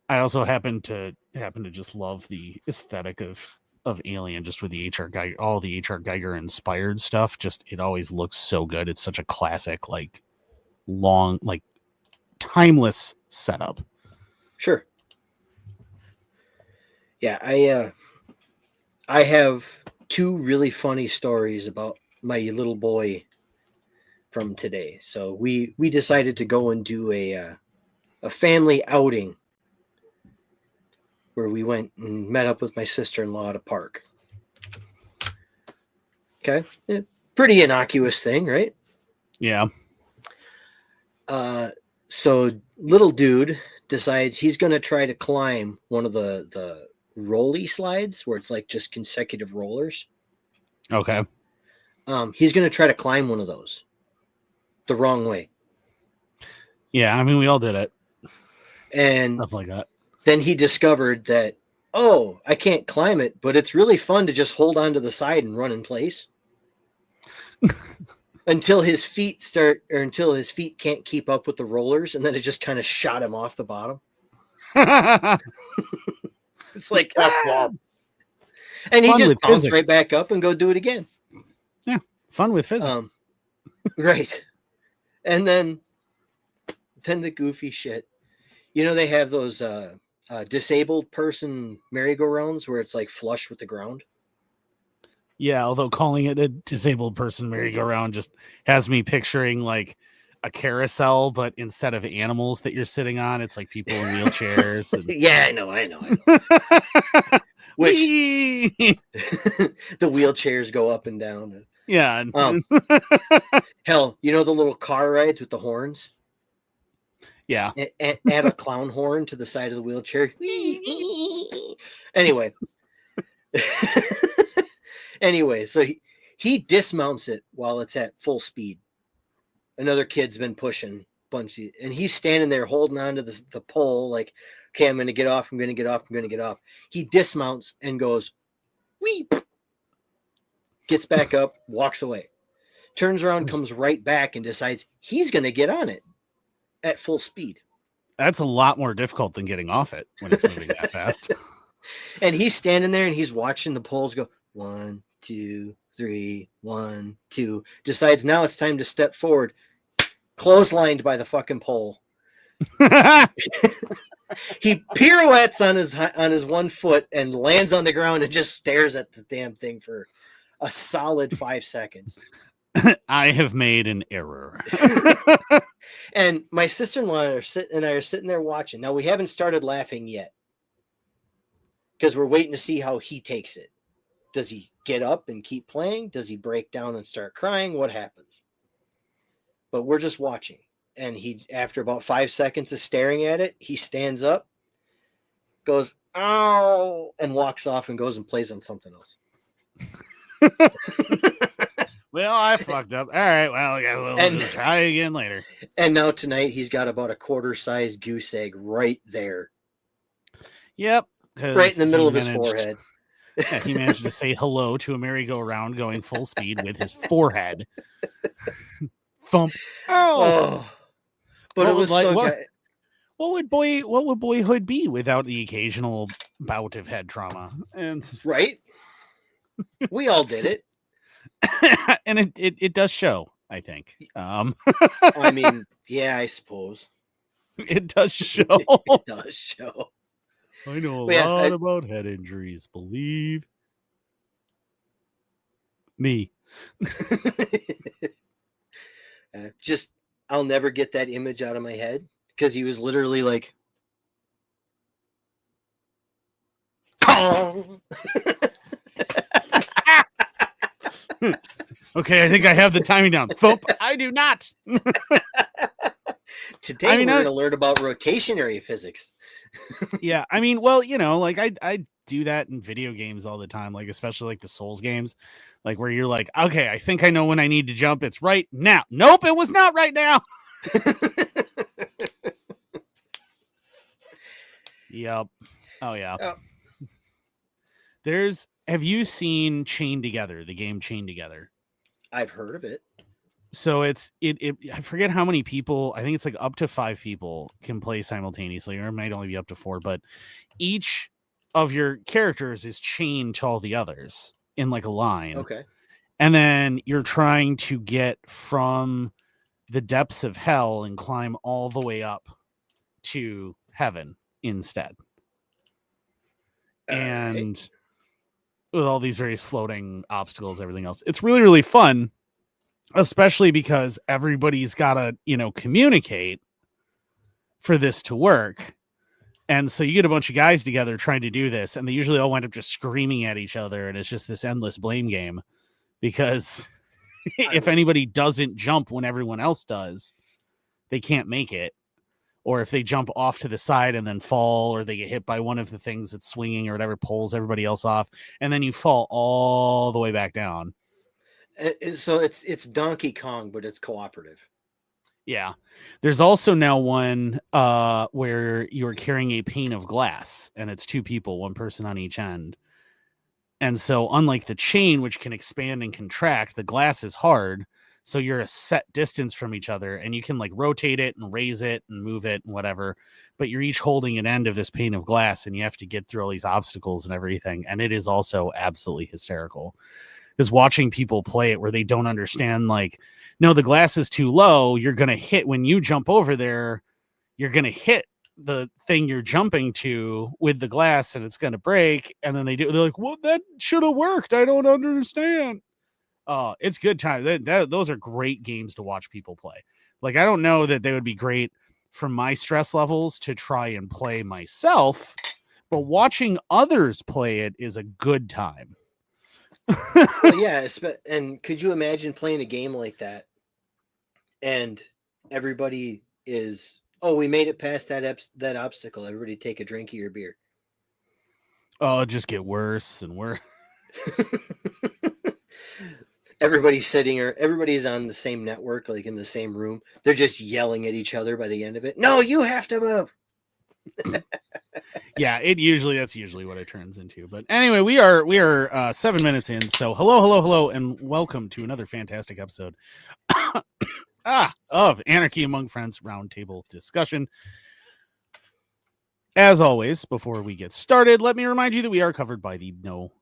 I also happen to just love the aesthetic of Alien, just with the HR Geiger, all the HR Geiger inspired stuff. Just it always looks so good. It's such a classic, like long, like timeless setup. Sure. Yeah, I have two really funny stories about my little boy from today. So we decided to go and do a family outing where we went and met up with my sister-in-law at a park. Okay, yeah, pretty innocuous thing, right? Yeah. Uh, so little dude decides he's going to try to climb one of the rolly slides where it's like just consecutive rollers. Okay. He's going to try to climb one of those the wrong way. Yeah. I mean, we all did it. And Stuff like that. then he discovered that, oh, I can't climb it, but it's really fun to just hold on to the side and run in place until his feet can't keep up with the rollers, and then it just kind of shot him off the bottom. It's like, Ah! and he Fun just with bounced physics. right back up and go do it again. Yeah. Fun with physics. Right. And then the goofy shit. You know, they have those disabled person merry-go-rounds where it's like flush with the ground. Yeah, although calling it a disabled person merry-go-round just has me picturing like a carousel, but instead of animals that you're sitting on, it's like people in wheelchairs. And... Yeah, I know. Which Whee! the wheelchairs go up and down. Yeah. Hell, you know the little car rides with the horns? Yeah. Add a clown horn to the side of the wheelchair. Anyway. Anyway, so he dismounts it while it's at full speed. Another kid's been pushing Bundy, and he's standing there holding on to the pole like, okay, I'm going to get off. He dismounts and goes, wee, gets back up, walks away, turns around, comes right back, and decides he's going to get on it at full speed. That's a lot more difficult than getting off it when it's moving that fast. And he's standing there and he's watching the poles go 1, 2, 3, 1, 2. Decides now it's time to step forward. Clotheslined by the fucking pole. He pirouettes on his 1 foot and lands on the ground and just stares at the damn thing for a solid 5 seconds. I have made an error. And my sister-in-law and I are sitting there watching. Now we haven't started laughing yet because we're waiting to see how he takes it. Does he get up and keep playing? Does he break down and start crying? What happens? But we're just watching. And he, after about 5 seconds of staring at it, he stands up, goes, ow, and walks off and goes and plays on something else. Well, I fucked up. All right, well, we'll try again later. And now tonight he's got about a quarter-sized goose egg right there. Yep. Right in the middle of his forehead. Yeah, he managed to say hello to a merry-go-round going full speed with his forehead. Thump. Oh. But it was like, what would boyhood be without the occasional bout of head trauma? And right? We all did it. And it does show, I think. I mean, yeah, I suppose. It does show. It does show. I know a lot about head injuries, believe me. Just, I'll never get that image out of my head because he was literally like, Okay, I think I have the timing down. Thump. I do not. Today we're going to learn about rotationary physics. Yeah, I mean, well, you know, like I do that in video games all the time, like especially like the Souls games, like where you're like, okay, I think I know when I need to jump. It's right now. Nope, it was not right now. Yep. Oh yeah. Oh. Have you seen Chained Together, the game Chained Together? I've heard of it. So it I forget how many people, I think it's like up to 5 people can play simultaneously, or it might only be up to 4, but each of your characters is chained to all the others in like a line. Okay. And then you're trying to get from the depths of hell and climb all the way up to heaven instead. And with all these various floating obstacles, everything else, it's really, really fun, especially because everybody's got to, communicate for this to work. And so you get a bunch of guys together trying to do this, and they usually all wind up just screaming at each other, and it's just this endless blame game because if anybody doesn't jump when everyone else does, they can't make it. Or if they jump off to the side and then fall, or they get hit by one of the things that's swinging or whatever, pulls everybody else off, and then you fall all the way back down. So it's Donkey Kong, but it's cooperative. Yeah. There's also now one where you're carrying a pane of glass, and it's 2 people, 1 person on each end. And so unlike the chain, which can expand and contract, the glass is hard. So you're a set distance from each other, and you can like rotate it and raise it and move it and whatever. But you're each holding an end of this pane of glass, and you have to get through all these obstacles and everything. And it is also absolutely hysterical. Is watching people play it where they don't understand, like, no, the glass is too low. You're going to hit when you jump over there. You're going to hit the thing you're jumping to with the glass, and it's going to break. And then they're like, well, that should have worked. I don't understand. It's good time. Those are great games to watch people play. Like, I don't know that they would be great for my stress levels to try and play myself, but watching others play it is a good time. Well, yeah, and could you imagine playing a game like that and everybody is, we made it past that obstacle, everybody take a drink of your beer? Oh, it just get worse and worse. Everybody's on the same network, like in the same room. They're just yelling at each other by the end of it. No, you have to move. Yeah, that's usually what it turns into. But anyway, we are 7 minutes in. So hello, and welcome to another fantastic episode of Anarchy Among Friends Roundtable Discussion. As always, before we get started, let me remind you that we are covered by the no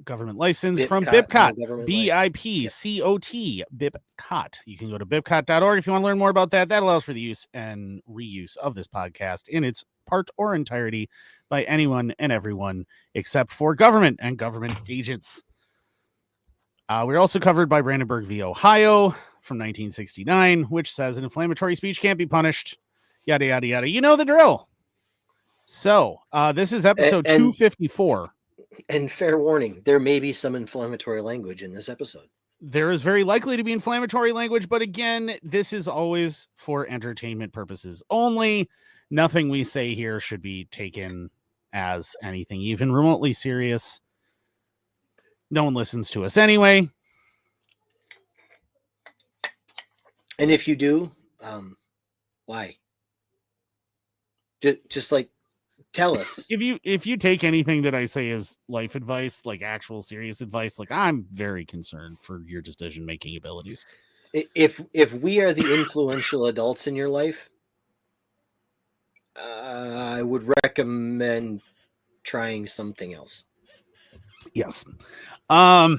government license from BIPCOT, BIPCOT, BIPCOT. You can go to bipcot.org if you want to learn more about that. That allows for the use and reuse of this podcast in its part or entirety by anyone and everyone except for government and government agents. We're also covered by Brandenburg v. Ohio from 1969, which says an inflammatory speech can't be punished. Yada, yada, yada. You know the drill. So this is episode 254. And fair warning, there may be some inflammatory language in this episode. There is very likely to be inflammatory language, but again, this is always for entertainment purposes only. Nothing we say here should be taken as anything even remotely serious. No one listens to us anyway. And if you do, why? Just like, tell us. If you take anything that I say as life advice, like actual serious advice, like, I'm very concerned for your decision-making abilities. If we are the influential adults in your life, I would recommend trying something else. Yes. I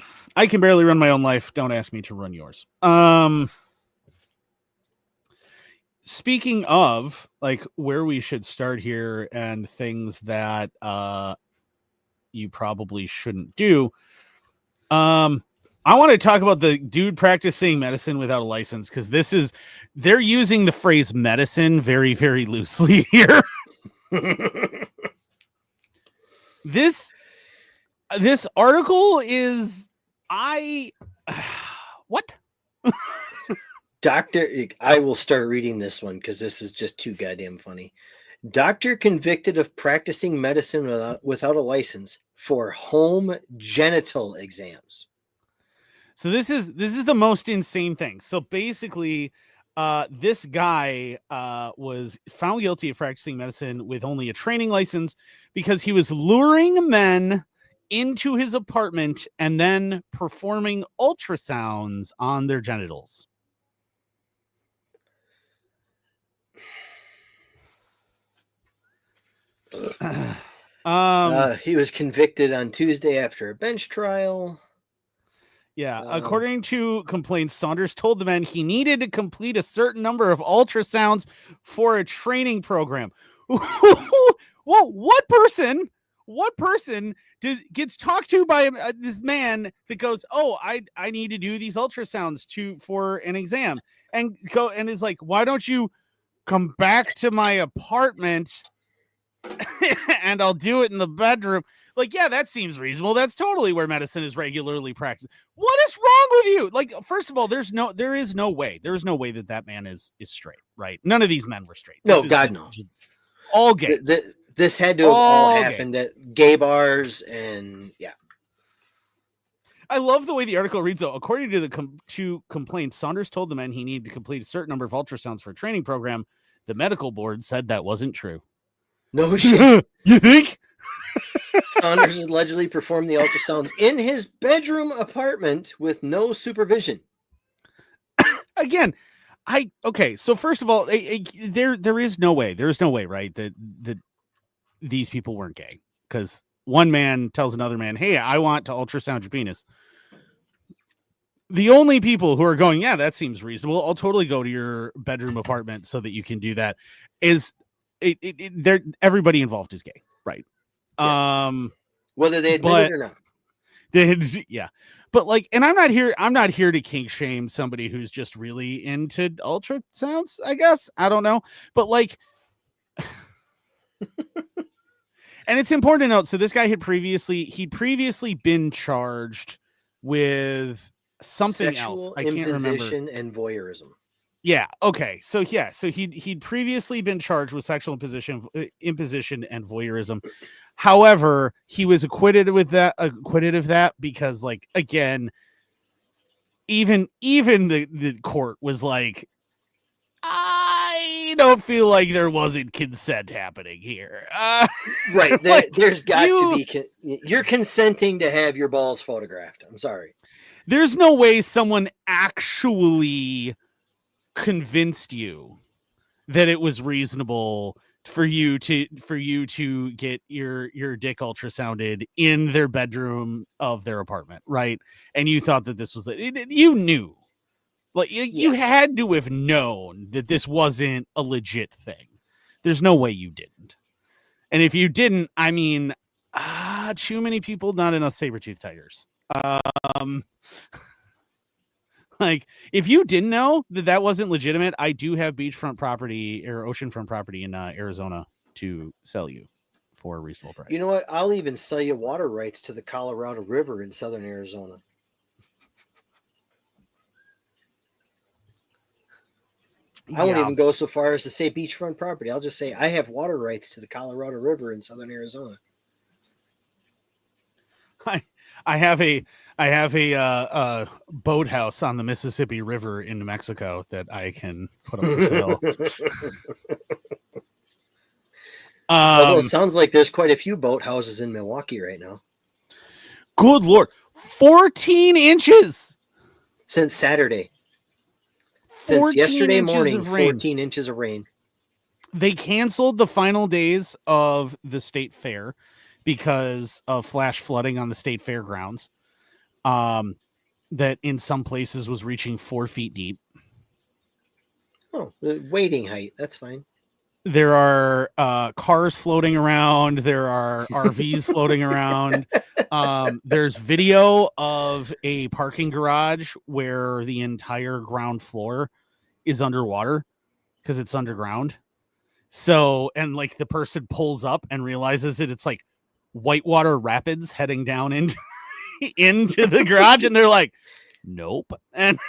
can barely run my own life. Don't ask me to run yours. Speaking of like where we should start here and things that you probably shouldn't do, I want to talk about the dude practicing medicine without a license, because they're using the phrase medicine very, very loosely here. This article is what? I will start reading this one because this is just too goddamn funny. Doctor convicted of practicing medicine without a license for home genital exams. So this is the most insane thing. So basically, this guy was found guilty of practicing medicine with only a training license because he was luring men into his apartment and then performing ultrasounds on their genitals. He was convicted on Tuesday after a bench trial. Yeah, according to complaints, Saunders told the men he needed to complete a certain number of ultrasounds for a training program. Well, what person gets talked to by this man that goes, "Oh, I need to do these ultrasounds for an exam," and is like, "Why don't you come back to my apartment and I'll do it in the bedroom?" Like, yeah, that seems reasonable. That's totally where medicine is regularly practiced. What is wrong with you? Like, first of all, there is no way that man is straight, right? None of these men were straight. No, God, no. All gay. This had to have all happened at gay bars, and yeah. I love the way the article reads, though. According to the two complaints, Saunders told the men he needed to complete a certain number of ultrasounds for a training program. The medical board said that wasn't true. No shit. You think? Saunders allegedly performed the ultrasounds in his bedroom apartment with no supervision. Again, so first of all, there is no way, right, that these people weren't gay, because one man tells another man, "Hey, I want to ultrasound your penis." The only people who are going, "Yeah, that seems reasonable, I'll totally go to your bedroom apartment so that you can do that," is everybody involved is gay, right? Yes. Whether they admit it or not. Yeah. But like, and I'm not here to kink shame somebody who's just really into ultrasounds, I guess. I don't know. But like, and it's important to note, so this guy he'd previously been charged with something Sexual else. I can't remember. Imposition and voyeurism. Yeah. Okay. So yeah. So he'd previously been charged with sexual imposition and voyeurism. However, he was acquitted of that because, like, again, even the court was like, I don't feel like there wasn't consent happening here. Right. There's got to be. You're consenting to have your balls photographed. I'm sorry. There's no way someone actually convinced you that it was reasonable for you to get your dick ultrasounded in their bedroom of their apartment, right? And you thought that this was you knew, like, you had to have known that this wasn't a legit thing. There's no way you didn't. And if you didn't, I mean, too many people, not enough saber-toothed tigers. Like, if you didn't know that wasn't legitimate, I do have beachfront property or oceanfront property in Arizona to sell you for a reasonable price. You know what? I'll even sell you water rights to the Colorado River in southern Arizona. I won't even go so far as to say beachfront property. I'll just say I have water rights to the Colorado River in southern Arizona. I have a boathouse on the Mississippi River in New Mexico that I can put up for sale. Although it sounds like there's quite a few boathouses in Milwaukee right now. Good Lord. 14 inches since Saturday. Since yesterday morning, 14 inches of rain. They canceled the final days of the state fair because of flash flooding on the state fairgrounds. That in some places was reaching 4 feet deep. Oh, the wading height. That's fine. There are cars floating around. There are RVs floating around. There's video of a parking garage where the entire ground floor is underwater because it's underground. So, and like the person pulls up and realizes that it's like whitewater rapids heading down into the garage, and they're like, nope. And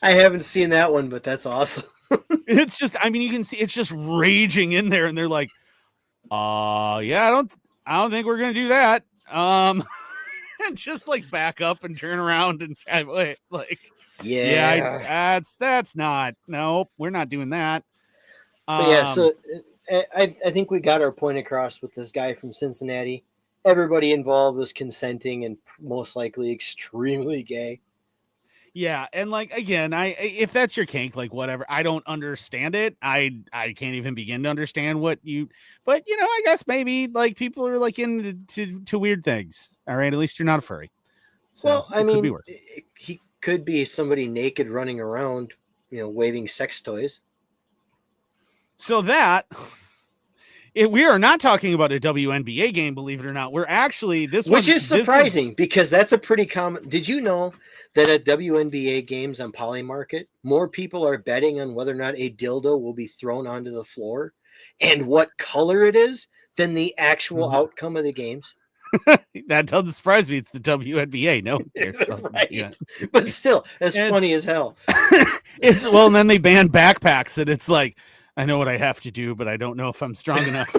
I haven't seen that one, but that's awesome. It's just, I mean, you can see it's just raging in there, and they're like, yeah, I don't think we're gonna do that. And just like back up and turn around and like, that's not, nope, we're not doing that. But yeah, so I think we got our point across with this guy from Cincinnati. Everybody involved was consenting and most likely extremely gay. Yeah, and like again, if that's your kink, like whatever, I don't understand it. I can't even begin to understand what you. But I guess maybe like people are like into weird things. All right, at least you're not a furry. So Well, I it could be mean, worse. he could be somebody naked running around, waving sex toys. So that we are not talking about a WNBA game, believe it or not. We're actually Which is surprising because that's a pretty common. Did you know that at WNBA games on Polymarket, more people are betting on whether or not a dildo will be thrown onto the floor and what color it is than the actual outcome of the games? That doesn't surprise me. It's the WNBA. No, Right. Yeah. But still, as And funny as hell. it's well, and then they ban backpacks, and it's like, I know what I have to do, but I don't know if I'm strong enough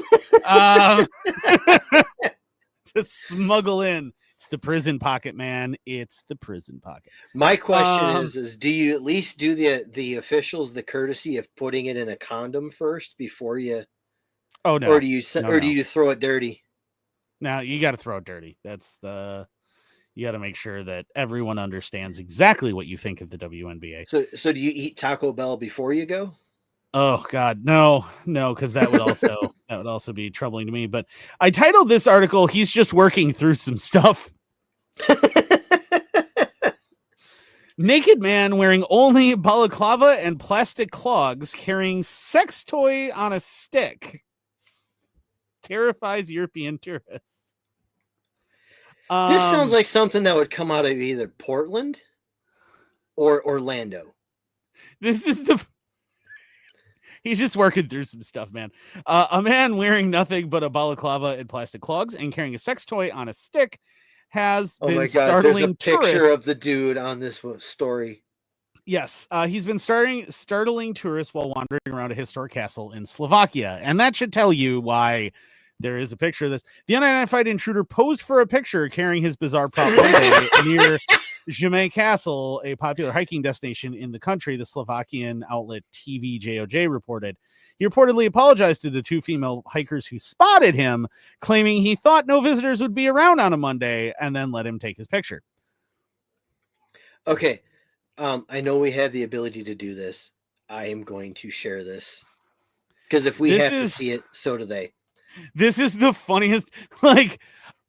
to smuggle in. It's the prison pocket, man. It's the prison pocket. My question is do you at least do the officials the courtesy of putting it in a condom first before you? Oh no. Or do you do you throw it dirty? Now you got to throw it dirty. You got to make sure that everyone understands exactly what you think of the WNBA. So do you eat Taco Bell before you go? Oh God, no, because that would also be troubling to me. But I titled this article, "He's just working through some stuff." Naked man wearing only balaclava and plastic clogs carrying sex toy on a stick terrifies European tourists. This sounds like something that would come out of either Portland or Orlando. This is He's just working through some stuff, man. A man wearing nothing but a balaclava and plastic clogs and carrying a sex toy on a stick has been startling. There's a picture of the dude on this story. Yes, he's been startling tourists while wandering around a historic castle in Slovakia, and that should tell you why there is a picture of this. The unidentified intruder posed for a picture carrying his bizarre prop near Jemay Castle, a popular hiking destination in the country, the Slovakian outlet TVJOJ reported. He reportedly apologized to the two female hikers who spotted him, claiming he thought no visitors would be around on a Monday, and then let him take his picture. Okay. I know we have the ability to do this. I am going to share this. Because if we have to see it, so do they. This is the funniest. Like,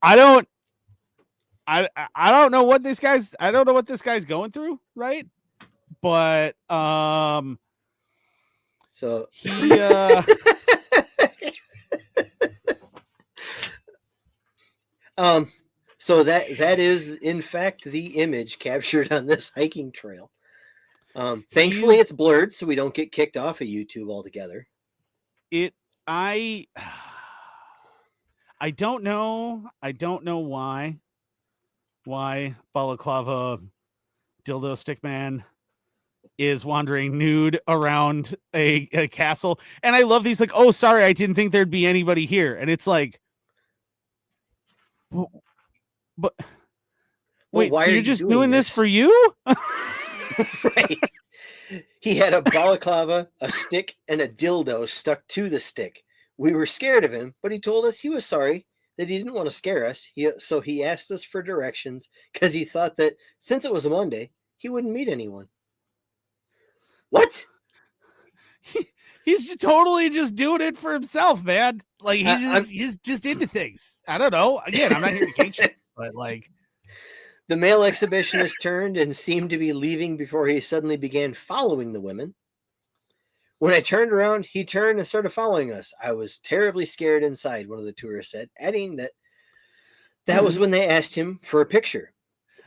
I don't know what this guy's going through, right? But so he so that is in fact the image captured on this hiking trail. Thankfully it's blurred so we don't get kicked off of YouTube altogether. I don't know why balaclava dildo stick man is wandering nude around a castle. And I love these, like, oh, sorry, I didn't think there'd be anybody here. And it's like, but wait, so you're just doing this for you? Right. He had a balaclava, a stick, and a dildo stuck to the stick. We were scared of him, but he told us he was sorry, that he didn't want to scare us. So he asked us for directions because he thought that since it was a Monday, he wouldn't meet anyone. What? He's totally just doing it for himself, man. Like he's just into things. I don't know. Again, I'm not here to cage him, but like the male exhibitionist turned and seemed to be leaving before he suddenly began following the women. When I turned around, he turned and started following us. I was terribly scared inside, one of the tourists said, adding that was when they asked him for a picture.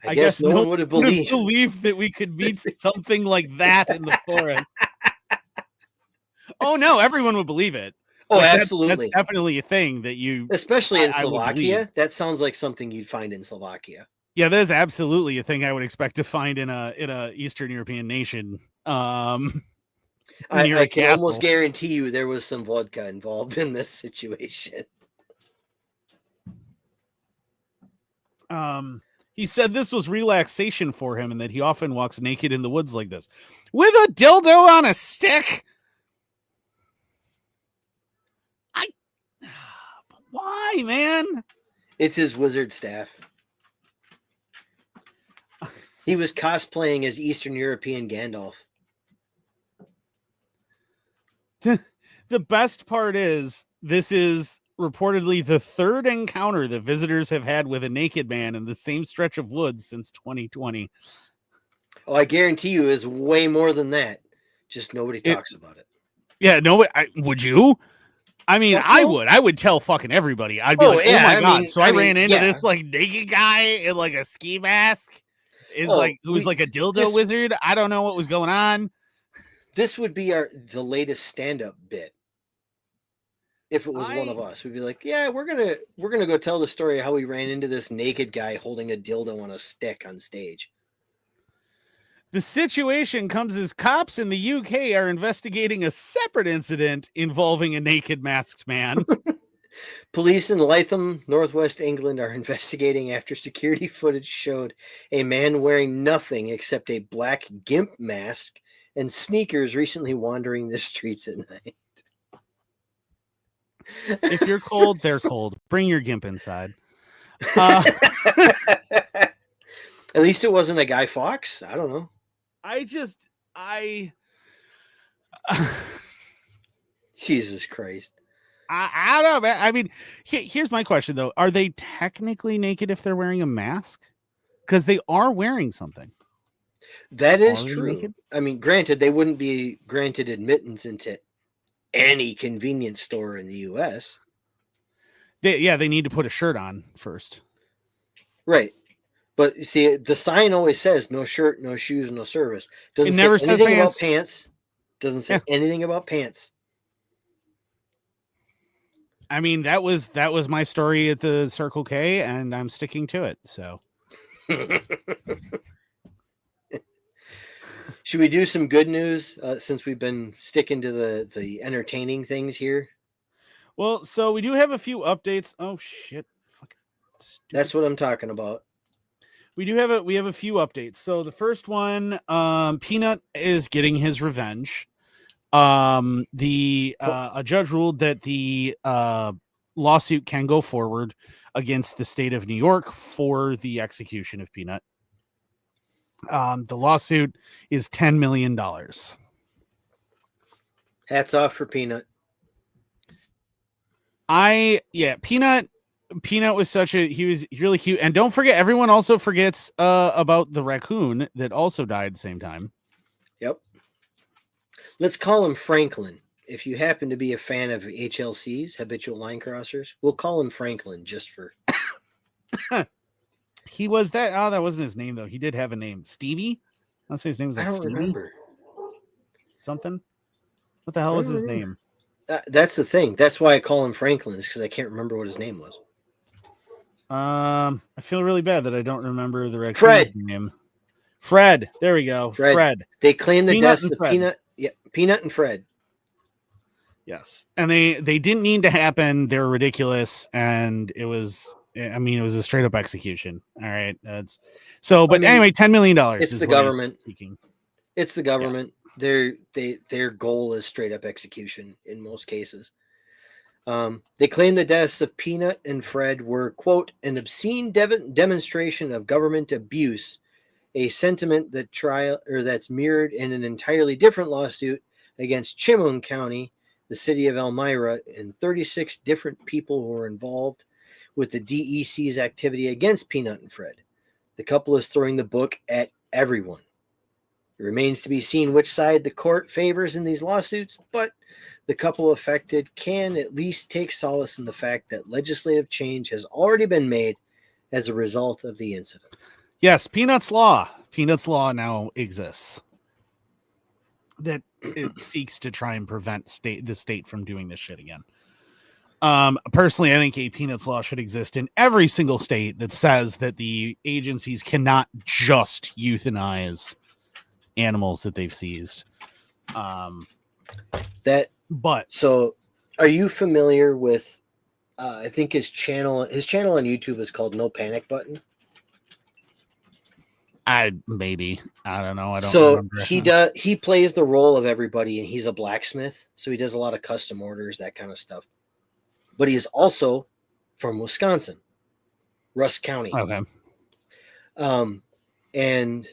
I guess no one would have believed that we could meet something like that in the forest. Oh no, everyone would believe it. Oh, like, absolutely. That's definitely a thing that you, especially in Slovakia. That sounds like something you'd find in Slovakia. Yeah, that is absolutely a thing I would expect to find in a Eastern European nation. I can almost guarantee you there was some vodka involved in this situation. He said this was relaxation for him and that he often walks naked in the woods like this. With a dildo on a stick? Why, man? It's his wizard staff. He was cosplaying as Eastern European Gandalf. The best part is this is reportedly the third encounter that visitors have had with a naked man in the same stretch of woods since 2020. Oh, I guarantee you is way more than that. Just nobody talks about it. Yeah, no, would you? I mean, Fuck no. I would tell fucking everybody. I'd be like, oh my God. So I ran into this like naked guy in like a ski mask. Who was like a dildo wizard. I don't know what was going on. This would be the latest stand-up bit. If it was one of us, we'd be like, yeah, we're gonna go tell the story of how we ran into this naked guy holding a dildo on a stick on stage. The situation comes as cops in the UK are investigating a separate incident involving a naked masked man. Police in Lytham, Northwest England, are investigating after security footage showed a man wearing nothing except a black gimp mask and sneakers recently wandering the streets at night. If you're cold, they're cold. Bring your gimp inside. At least it wasn't a Guy Fawkes. I don't know. Jesus Christ. I don't know, man. I mean, here's my question, though. Are they technically naked if they're wearing a mask? Because they are wearing something. That is true. Naked? I mean, granted, they wouldn't be granted admittance into any convenience store in the U.S. They need to put a shirt on first. Right. But you see, the sign always says no shirt, no shoes, no service. Doesn't say anything about pants. Doesn't say anything about pants. I mean, that was my story at the Circle K, and I'm sticking to it. So, should we do some good news since we've been sticking to the entertaining things here? Well, so we do have a few updates. Oh shit! That's what I'm talking about. We have a few updates. So the first one, Peanut is getting his revenge. A judge ruled that the lawsuit can go forward against the state of New York for the execution of Peanut. The lawsuit is $10 million. Hats off for Peanut. Peanut was he was really cute. And don't forget, everyone also forgets about the raccoon that also died at the same time. Yep. Let's call him Franklin. If you happen to be a fan of HLCs, habitual line crossers, we'll call him Franklin just for. He was that. Oh, that wasn't his name though. He did have a name, Stevie. I'll say his name was like Stevie. Remember something. What the hell was his name? That's the thing. That's why I call him Franklin, is because I can't remember what his name was. I feel really bad that I don't remember the raccoon's name. Fred. There we go. Fred. They claim the deaths of Peanut. Yeah, Peanut and Fred. Yes, and they didn't need to happen. They were ridiculous, and it was. I mean, it was a straight up execution. All right, that's so. But anyway, $10 million. It's the government. It's the government. Yeah. Their goal is straight up execution in most cases. They claim the deaths of Peanut and Fred were, quote, an obscene demonstration of government abuse, a sentiment that's mirrored in an entirely different lawsuit against Chemung County, the city of Elmira, and 36 different people who were involved with the DEC's activity against Peanut and Fred. The couple is throwing the book at everyone. It remains to be seen which side the court favors in these lawsuits, but the couple affected can at least take solace in the fact that legislative change has already been made as a result of the incident. Yes, Peanut's Law. Peanut's Law now exists. That it seeks to try and prevent the state from doing this shit again. Personally, I think a Peanut's Law should exist in every single state that says that the agencies cannot just euthanize animals that they've seized. So are you familiar with I think his channel on YouTube is called No Panic Button? I don't know. I don't remember. He plays the role of everybody, and he's a blacksmith, so he does a lot of custom orders, that kind of stuff. But he is also from Wisconsin, Rusk County. Okay. and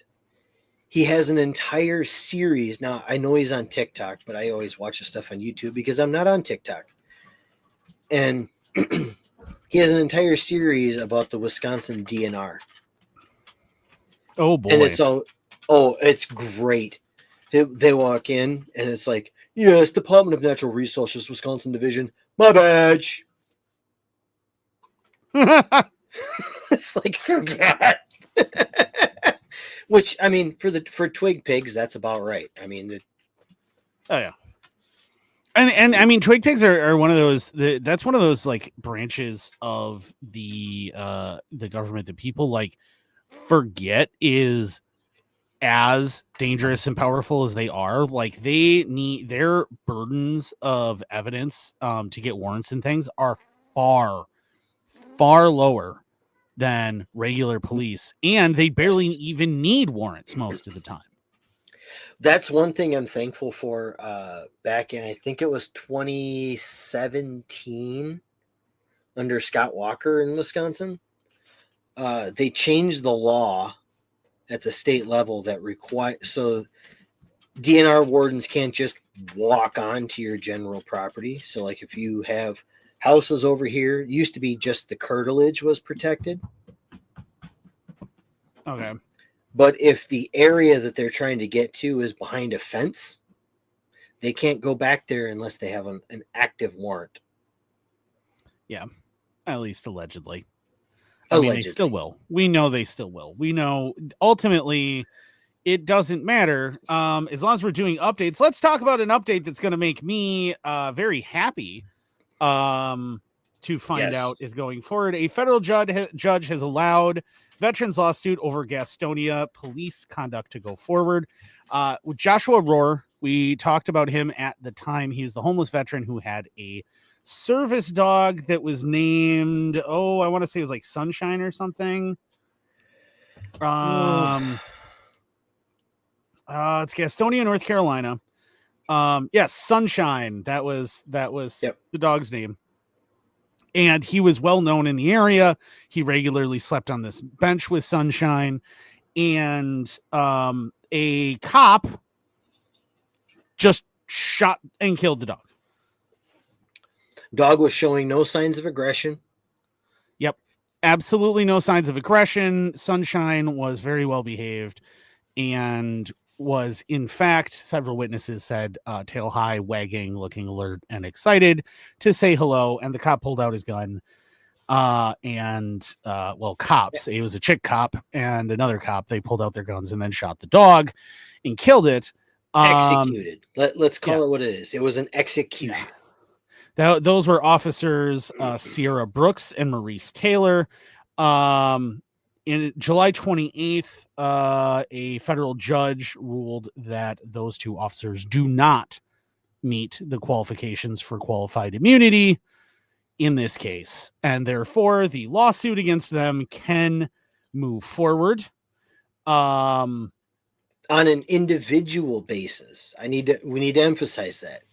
he has an entire series. Now, I know he's on TikTok, but I always watch his stuff on YouTube because I'm not on TikTok. And he has an entire series about the Wisconsin DNR. Oh boy. And it's great. They walk in and it's like, yes, Department of Natural Resources, Wisconsin Division, my badge. It's like, oh God. Which, I mean, for twig pigs, that's about right. I mean, oh yeah. And I mean, twig pigs are one of those. That's one of those like branches of the government that people like forget is as dangerous and powerful as they are. Like they need their burdens of evidence to get warrants and things are far lower than regular police, and they barely even need warrants most of the time. That's one thing I'm thankful for. Back in, I think it was 2017, under Scott Walker in Wisconsin, they changed the law at the state level that so DNR wardens can't just walk onto your general property. So, like, if you have houses over here, it used to be just the curtilage was protected. Okay. But if the area that they're trying to get to is behind a fence, they can't go back there unless they have an active warrant. Yeah, at least allegedly. Allegedly. I mean, they still will. We know they still will. We know ultimately it doesn't matter as long as we're doing updates. Let's talk about an update that's going to make me very happy to find out is going forward. A federal judge has allowed veterans lawsuit over Gastonia police conduct to go forward. With Joshua Rohr, we talked about him at the time. He's the homeless veteran who had a service dog that was named, I want to say it was like Sunshine or something. It's Gastonia, North Carolina. Yes, Sunshine. That was the dog's name. And he was well known in the area. He regularly slept on this bench with Sunshine. And a cop just shot and killed the dog. Dog was showing no signs of aggression. Yep. Absolutely no signs of aggression. Sunshine was very well behaved and was, in fact, several witnesses said, tail high, wagging, looking alert and excited to say hello. And the cop pulled out his gun. Cops. It was a chick cop and another cop. They pulled out their guns and then shot the dog and killed it. Executed. Let's call it what it is. It was an execution. Yeah. Those were officers Sierra Brooks and Maurice Taylor. In July 28th, a federal judge ruled that those two officers do not meet the qualifications for qualified immunity in this case, and therefore the lawsuit against them can move forward. On an individual basis. We need to emphasize that.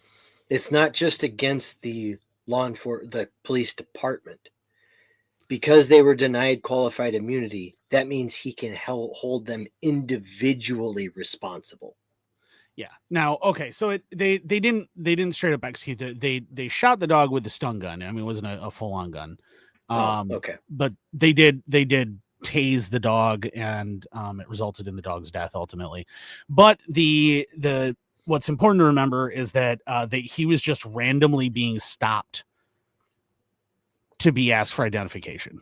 It's not just against the the police department. Because they were denied qualified immunity, that means he can hold them individually responsible. Yeah. Now, okay, so they didn't straight up execute it. They shot the dog with a stun gun. I mean, it wasn't a full on gun. Okay. But they did tase the dog, and it resulted in the dog's death ultimately. But the what's important to remember is that he was just randomly being stopped to be asked for identification.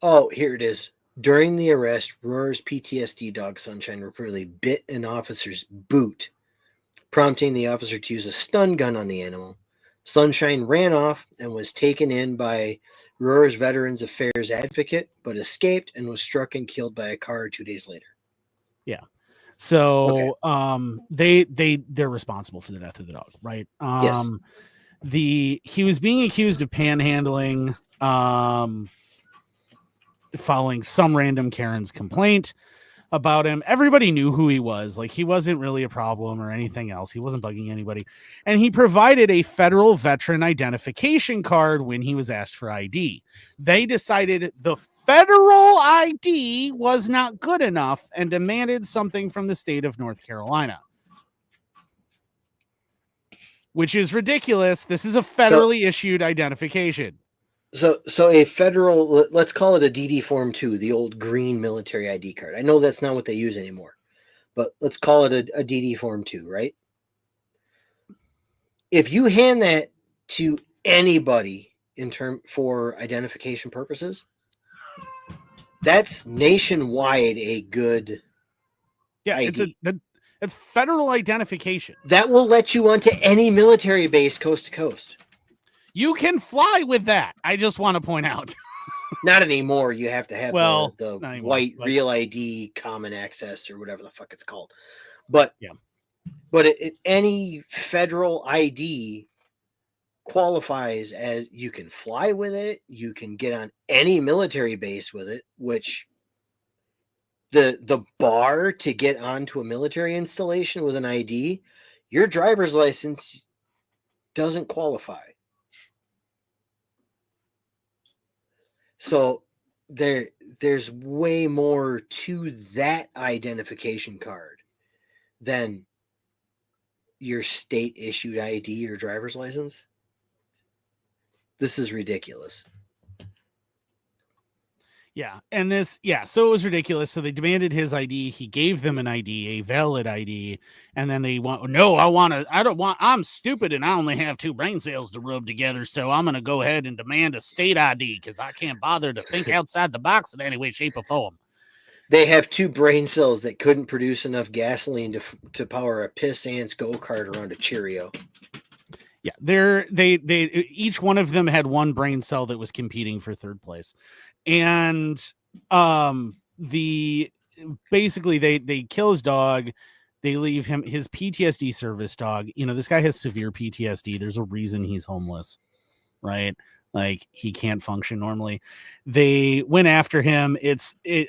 Oh, here it is. During the arrest, Rohr's PTSD dog Sunshine reportedly bit an officer's boot, prompting the officer to use a stun gun on the animal. Sunshine ran off and was taken in by Rohr's Veterans Affairs advocate, but escaped and was struck and killed by a car 2 days later. Yeah. So they're responsible for the death of the dog, right? Yes. He was being accused of panhandling following some random Karen's complaint about him. Everybody knew who he was. Like, he wasn't really a problem or anything else. He wasn't bugging anybody. And he provided a federal veteran identification card when he was asked for ID. They decided the federal ID was not good enough and demanded something from the state of North Carolina. Which is ridiculous. This is a federally issued identification. So a federal, let's call it a DD Form 2, the old green military ID card. I know that's not what they use anymore, but let's call it a DD Form 2, right? If you hand that to anybody for identification purposes, that's nationwide a good ID. It's federal identification. That will let you onto any military base coast to coast. You can fly with that. I just want to point out. Not anymore. You have to have the white real ID common access or whatever the fuck it's called. But yeah. But any federal ID qualifies as you can fly with it. You can get on any military base with it, which the bar to get onto a military installation with an ID, your driver's license doesn't qualify. So there's way more to that identification card than your state issued ID or driver's license. This is ridiculous. Yeah. And so it was ridiculous. So they demanded his ID. He gave them an ID, a valid ID. And then they I'm stupid and I only have 2 brain cells to rub together. So I'm going to go ahead and demand a state ID because I can't bother to think outside the box in any way, shape, or form. They have 2 brain cells that couldn't produce enough gasoline to power a piss ants go-kart around a Cheerio. Yeah, they each one of them had 1 brain cell that was competing for 3rd place. And they kill his dog. They leave him his PTSD service dog. You know, this guy has severe PTSD. There's a reason he's homeless, right? Like he can't function normally. They went after him.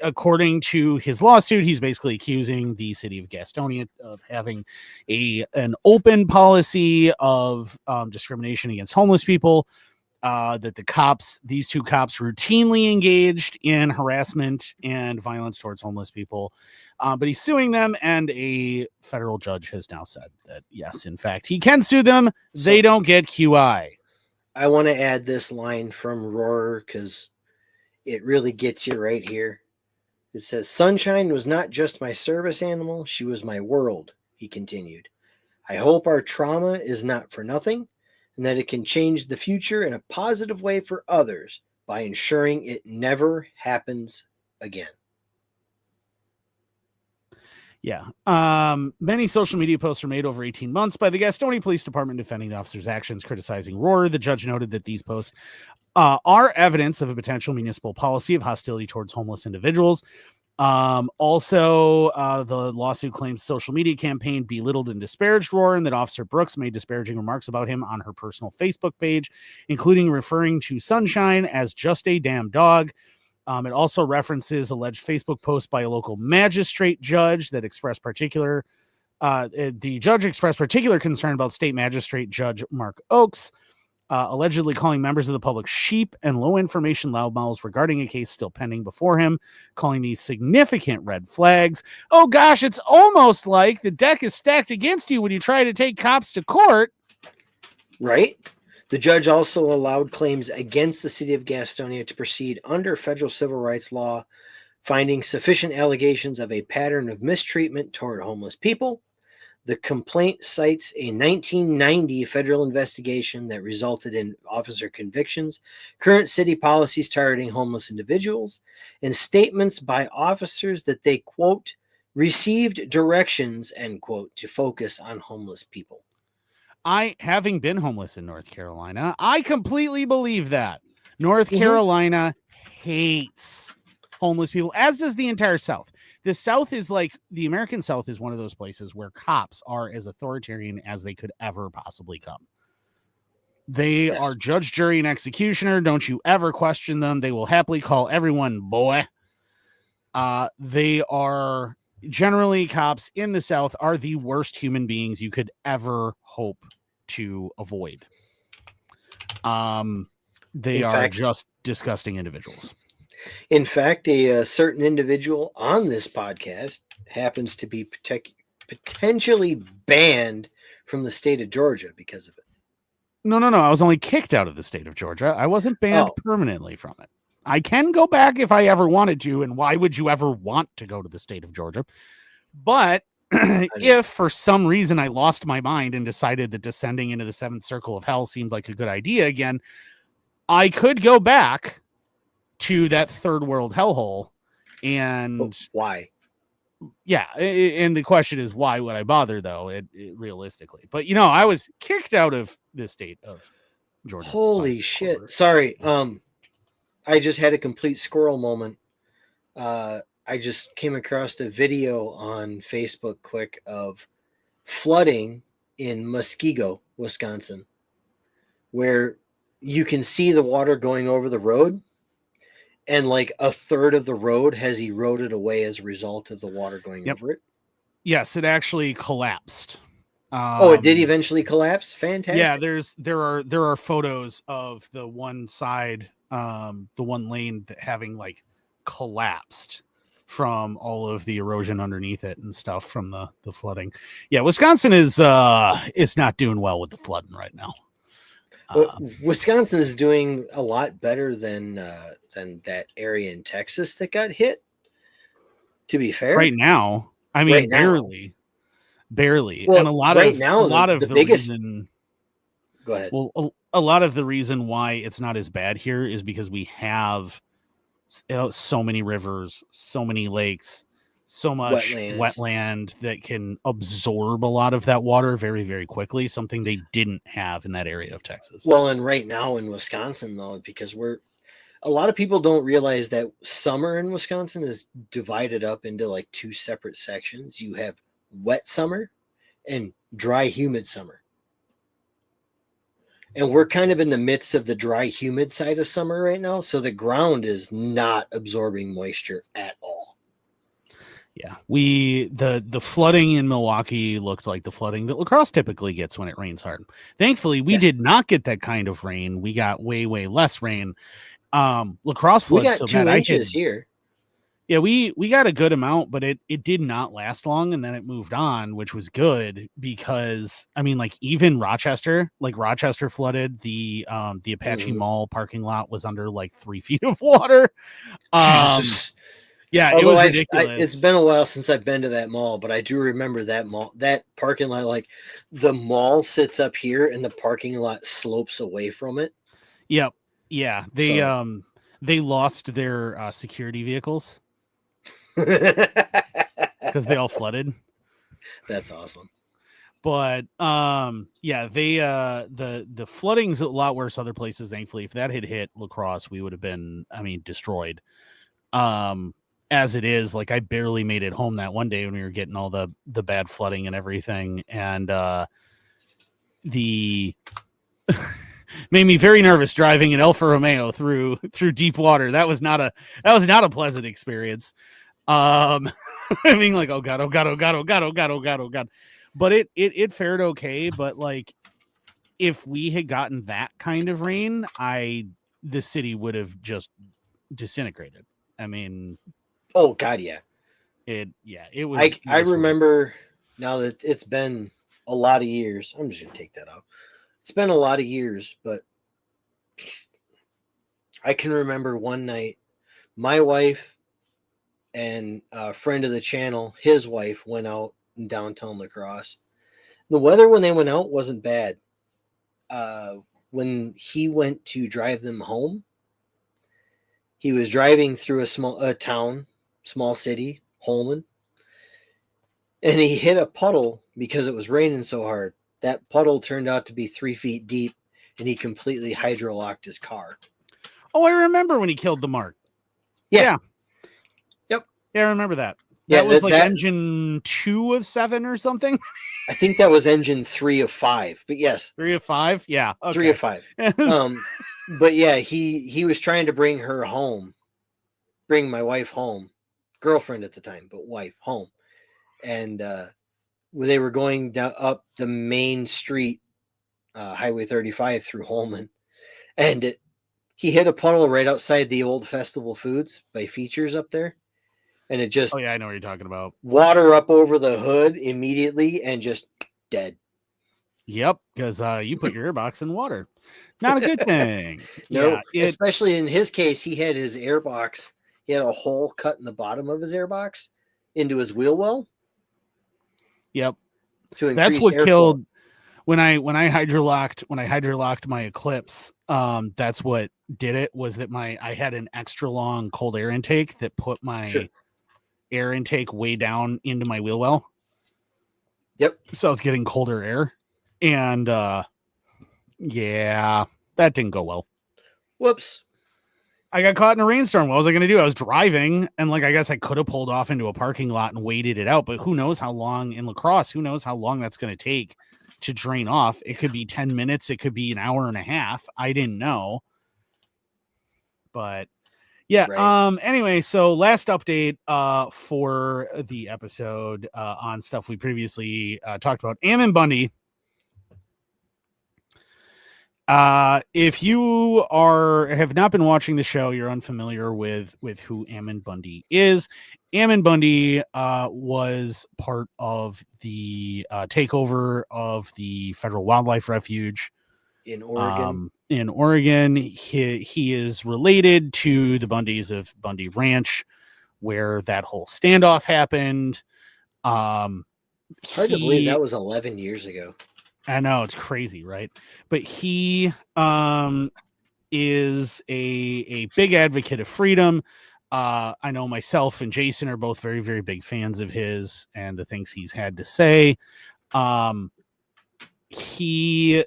According to his lawsuit, he's basically accusing the city of Gastonia of having an open policy of discrimination against homeless people. That these 2 cops routinely engaged in harassment and violence towards homeless people. But he's suing them, and a federal judge has now said that, yes, in fact, he can sue them. They don't get QI. I want to add this line from Roar because it really gets you right here. It says, "Sunshine was not just my service animal. She was my world," he continued. "I hope our trauma is not for nothing, and that it can change the future in a positive way for others by ensuring it never happens again." Yeah. Many social media posts were made over 18 months by the Gastonia Police Department defending the officer's actions, criticizing Roar. The judge noted that these posts are evidence of a potential municipal policy of hostility towards homeless individuals. Also, the lawsuit claims social media campaign belittled and disparaged Roar, and that Officer Brooks made disparaging remarks about him on her personal Facebook page, including referring to Sunshine as just a damn dog. It also references alleged Facebook post by a local magistrate judge that expressed the judge expressed particular concern about state magistrate judge Mark Oakes, allegedly calling members of the public sheep and low information loudmouths regarding a case still pending before him, calling these significant red flags. Oh gosh, it's almost like the deck is stacked against you when you try to take cops to court. Right? The judge also allowed claims against the city of Gastonia to proceed under federal civil rights law, finding sufficient allegations of a pattern of mistreatment toward homeless people. The complaint cites a 1990 federal investigation that resulted in officer convictions, current city policies targeting homeless individuals, and statements by officers that they, quote, received directions, end quote, to focus on homeless people. Having been homeless in North Carolina, I completely believe that. North Carolina hates homeless people, as does the entire South. The South is like, the American South is one of those places where cops are as authoritarian as they could ever possibly come. They are judge, jury, and executioner. Don't you ever question them. They will happily call everyone boy. They are generally, cops in the South are the worst human beings you could ever hope to avoid. They are just disgusting individuals. In fact, a certain individual on this podcast happens to be potentially banned from the state of Georgia because of it. No. I was only kicked out of the state of Georgia. I wasn't banned Oh. permanently from it. I can go back if I ever wanted to, and why would you ever want to go to the state of Georgia? But if for some reason I lost my mind and decided that descending into the seventh circle of hell seemed like a good idea again, I could go back to that third world hellhole. And why? Yeah, and the question is, why would I bother, though, realistically? But, I was kicked out of the state of Georgia. Holy shit. Sorry. I just had a complete squirrel moment. I just came across a video on Facebook quick of flooding in Muskego, Wisconsin, where you can see the water going over the road, and like a third of the road has eroded away as a result of the water going over it. Yes, it actually collapsed. It did eventually collapse. Fantastic. Yeah, there are photos of the one side, the one lane that having like collapsed from all of the erosion underneath it and stuff from the flooding. Yeah, Wisconsin is not doing well with the flooding right now. Wisconsin is doing a lot better than that area in Texas that got hit. To be fair, right now, I mean, barely. Well, and a lot of the biggest reason. Go ahead. Well, a lot of the reason why it's not as bad here is because we have so many rivers, so many lakes, so much wetland that can absorb a lot of that water very, very quickly, something they didn't have in that area of Texas. Well, and right now in Wisconsin, though, because a lot of people don't realize that summer in Wisconsin is divided up into like two separate sections. You have wet summer and dry, humid summer. And we're kind of in the midst of the dry, humid side of summer right now. So the ground is not absorbing moisture at all. Yeah, the flooding in Milwaukee looked like the flooding that La Crosse typically gets when it rains hard. Thankfully, we did not get that kind of rain. We got way, way less rain. La Crosse floods, we got so 2 inches here. Yeah, we got a good amount, but it did not last long, and then it moved on, which was good because I mean, like even Rochester flooded. The Apache Mall parking lot was under like 3 feet of water. Jesus. Yeah, although it was ridiculous. It's been a while since I've been to that mall, but I do remember that mall, that parking lot. Like the mall sits up here, and the parking lot slopes away from it. Yep. Yeah, they lost their security vehicles because they all flooded. That's awesome. But yeah, they the flooding's a lot worse other places. Thankfully, if that had hit La Crosse, we would have been, destroyed. As it is, like I barely made it home that one day when we were getting all the bad flooding and everything, and the made me very nervous driving an Alfa Romeo through deep water. That was not a pleasant experience. I mean, like, oh god. But it fared okay. But like, if we had gotten that kind of rain, the city would have just disintegrated. I mean, oh god, yeah. It was. I remember now that it's been a lot of years. I'm just gonna take that out. It's been a lot of years, but I can remember one night, my wife and a friend of the channel, his wife, went out in downtown La Crosse. The weather when they went out wasn't bad. When he went to drive them home, he was driving through a small city, Holman, and he hit a puddle because it was raining so hard. That puddle turned out to be 3 feet deep, and he completely hydrolocked his car. Oh, I remember when he killed the Mark. Yeah. Yep. Yeah, I remember that. Yeah, that was like engine 2 of 7 or something. I think that was engine 3 of 5, but yes. 3 of 5? Yeah. Okay. 3 of 5. But yeah, he was trying to bring my wife home, girlfriend at the time, but wife home. And they were going up the main street, Highway 35 through Holman. And He hit a puddle right outside the old Festival Foods by Features up there, and it just Oh yeah, I know what you're talking about. water up over the hood immediately and just dead. Yep, because you put your airbox in water. Not a good thing. No, Yeah, especially in his case, he had his airbox. He had a hole cut in the bottom of his airbox into his wheel well. Yep. To increase That's what airflow. killed when I hydrolocked my Eclipse. That's what did it, was that I had an extra long cold air intake that put my air intake way down into my wheel well. Yep. So I was getting colder air, and yeah, that didn't go well. Whoops. I got caught in a rainstorm. What was I going to do? I was driving, and I guess I could have pulled off into a parking lot and waited it out, but who knows how long in lacrosse, who knows how long that's going to take to drain off. It could be 10 minutes. It could be an hour and a half. I didn't know. But yeah. Right. Anyway, so last update for the episode on stuff we previously talked about. Ammon Bundy. If you have not been watching the show, you're unfamiliar with who Ammon Bundy is. Ammon Bundy was part of the takeover of the Federal Wildlife Refuge in Oregon. He is related to the Bundys of Bundy Ranch, where that whole standoff happened. Hard to believe that was 11 years ago. I know, it's crazy, right? But he is a big advocate of freedom. I know myself and Jason are both very, very big fans of his and the things he's had to say. He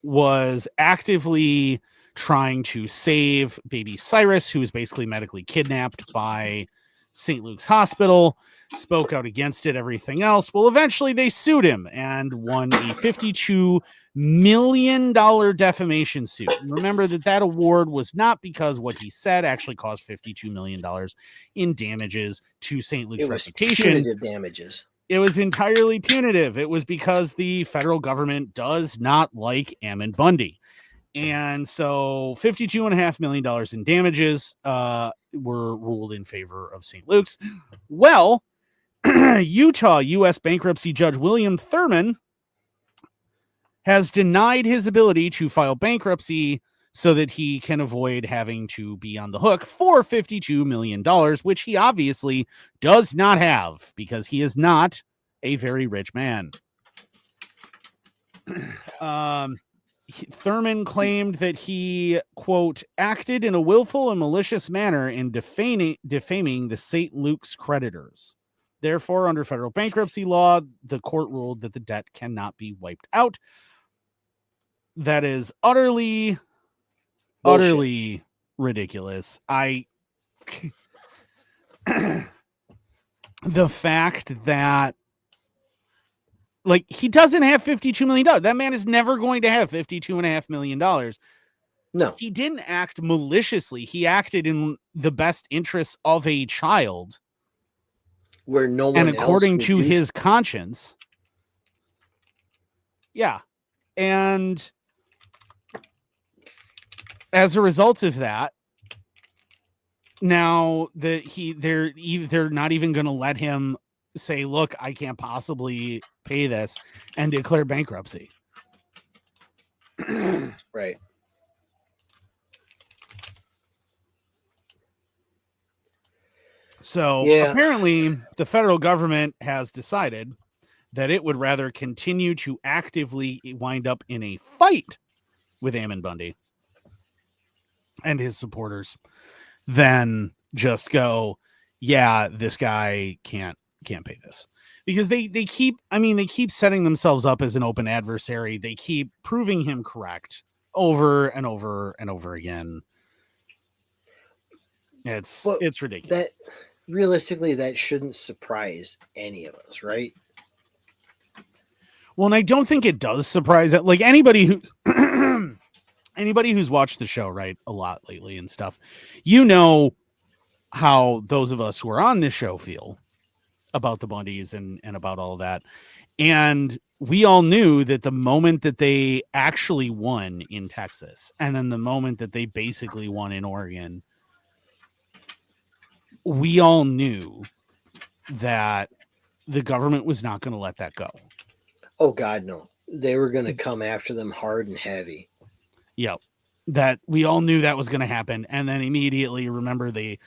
was actively trying to save baby Cyrus, who was basically medically kidnapped by St. Luke's Hospital. Spoke out against it, everything else. Well, eventually they sued him and won a $52 million defamation suit. And remember that award was not because what he said actually caused $52 million in damages to St. Luke's reputation. Punitive damages. It was entirely punitive. It was because the federal government does not like Ammon Bundy. And so $52.5 million in damages were ruled in favor of St. Luke's. Well, Utah U.S. bankruptcy judge William Thurman has denied his ability to file bankruptcy so that he can avoid having to be on the hook for $52 million, which he obviously does not have because he is not a very rich man. Thurman claimed that he, quote, acted in a willful and malicious manner in defaming the St. Luke's creditors. Therefore, under federal bankruptcy law, the court ruled that the debt cannot be wiped out. That is utterly ridiculous. The fact that he doesn't have $52 million. That man is never going to have $52.5 million. No. He didn't act maliciously. He acted in the best interests of a child. Where no one and according to his conscience. Yeah. And as a result of that, now that they're not even going to let him say, look, I can't possibly pay this, and declare bankruptcy. Right. So apparently the federal government has decided that it would rather continue to actively wind up in a fight with Ammon Bundy and his supporters than just go, yeah, this guy can't pay this. Because they keep setting themselves up as an open adversary. They keep proving him correct over and over and over again. It's ridiculous. Realistically, that shouldn't surprise any of us, right? Well, and I don't think it does surprise it. Like anybody who's watched the show, right, a lot lately and stuff, you know how those of us who are on this show feel about the Bundys and about all of that. And we all knew that the moment that they actually won in Texas, and then the moment that they basically won in Oregon, we all knew that the government was not going to let that go. Oh God, no! They were going to come after them hard and heavy. Yep. That we all knew that was going to happen. And then immediately, remember, they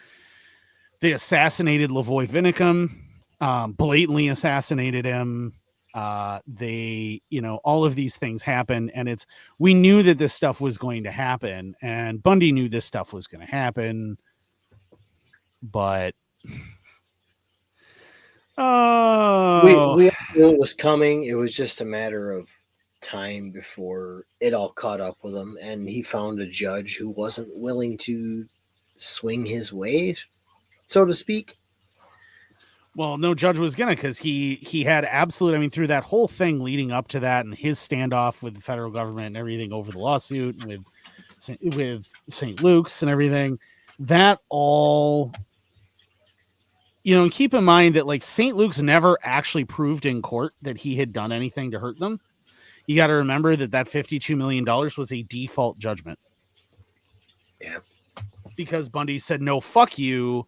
assassinated Lavoy Vinicum, blatantly assassinated him. They, all of these things happen, and we knew that this stuff was going to happen, and Bundy knew this stuff was going to happen, but We all knew it was coming. It was just a matter of time before it all caught up with him, and he found a judge who wasn't willing to swing his way, so to speak. Well, no judge was gonna, because he had absolute. I mean, through that whole thing leading up to that, and his standoff with the federal government and everything over the lawsuit with St. Luke's and everything, that all. Keep in mind that like St. Luke's never actually proved in court that he had done anything to hurt them. You got to remember that $52 million was a default judgment. Yeah, because Bundy said, "No, fuck you.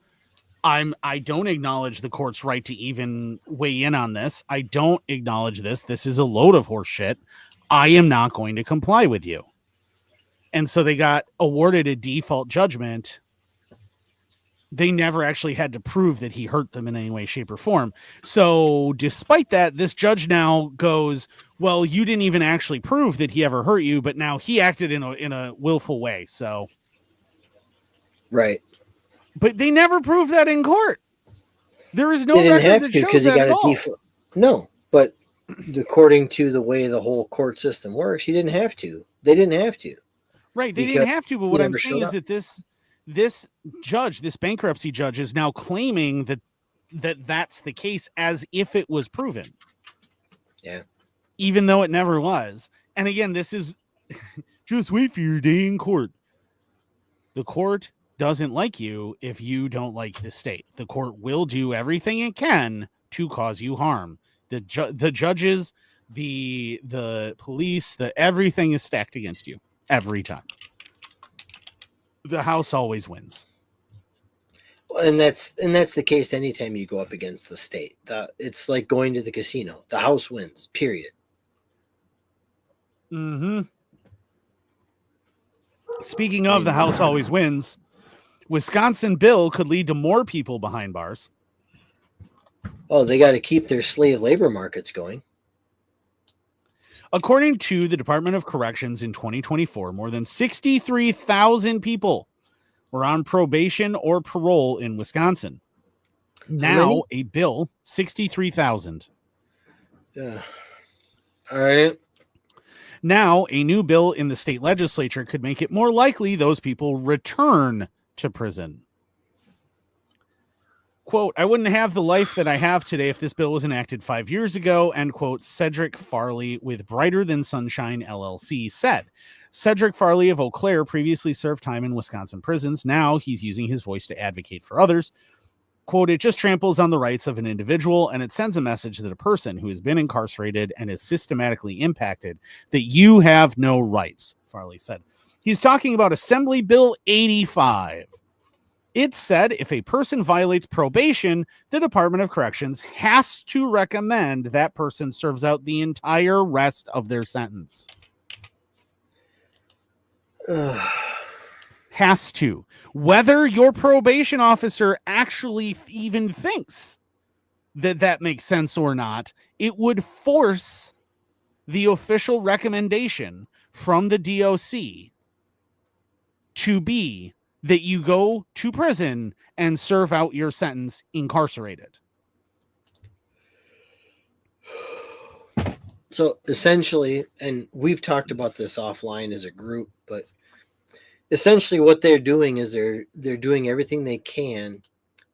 I don't acknowledge the court's right to even weigh in on this. I don't acknowledge this. This is a load of horse shit. I am not going to comply with you." And so they got awarded a default judgment. They never actually had to prove that he hurt them in any way, shape, or form. So despite that, this judge now goes, "Well, you didn't even actually prove that he ever hurt you, but now he acted in a willful way." So, right. But they never proved that in court. There is no they didn't record have that to, shows because he that got at a all. default. No, but according to the way the whole court system works, he didn't have to. They didn't have to. Right, they didn't have to. But what I'm saying is up. that this judge, this bankruptcy judge, is now claiming that that's the case, as if it was proven. Yeah. Even though it never was. And again, this is just wait for your day in court. The court doesn't like you if you don't like the state. The court will do everything it can to cause you harm. The judges, the police, everything is stacked against you every time. The house always wins. And that's the case anytime you go up against the state. It's like going to the casino. The house wins, period. Mm-hmm. Speaking of the house always wins, Wisconsin bill could lead to more people behind bars. Oh, they got to keep their slave labor markets going. According to the Department of Corrections in 2024, more than 63,000 people were on probation or parole in Wisconsin. Now a bill, 63,000. Yeah. All right. Now a new bill in the state legislature could make it more likely those people return to prison. Quote, "I wouldn't have the life that I have today if this bill was enacted 5 years ago," end quote, Cedric Farley with Brighter Than Sunshine LLC said. Cedric Farley of Eau Claire previously served time in Wisconsin prisons. Now he's using his voice to advocate for others. Quote, "It just tramples on the rights of an individual, and it sends a message that a person who has been incarcerated and is systematically impacted that you have no rights," Farley said. He's talking about Assembly Bill 85. It said if a person violates probation, the Department of Corrections has to recommend that person serves out the entire rest of their sentence. Has to. Whether your probation officer actually even thinks that makes sense or not, it would force the official recommendation from the DOC to be that you go to prison and serve out your sentence incarcerated. So essentially, and we've talked about this offline as a group, but essentially what they're doing is they're doing everything they can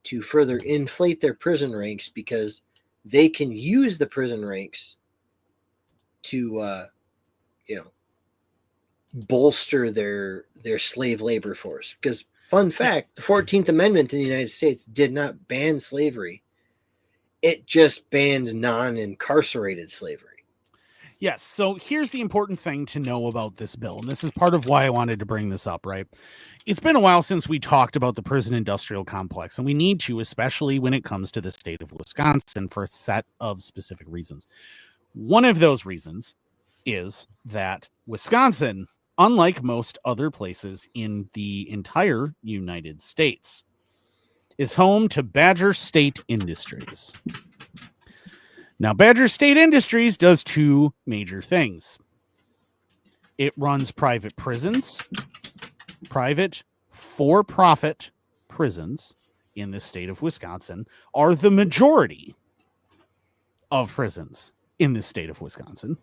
to further inflate their prison ranks, because they can use the prison ranks to bolster their slave labor force. Because fun fact, the 14th Amendment in the United States did not ban slavery. It just banned non-incarcerated slavery. Yes. So here's the important thing to know about this bill. And this is part of why I wanted to bring this up, right? It's been a while since we talked about the prison industrial complex, and we need to, especially when it comes to the state of Wisconsin, for a set of specific reasons. One of those reasons is that Wisconsin, unlike most other places in the entire United States, is home to Badger State Industries. Now, Badger State Industries does two major things. It runs private prisons, private for-profit prisons in the state of Wisconsin are the majority of prisons in the state of Wisconsin.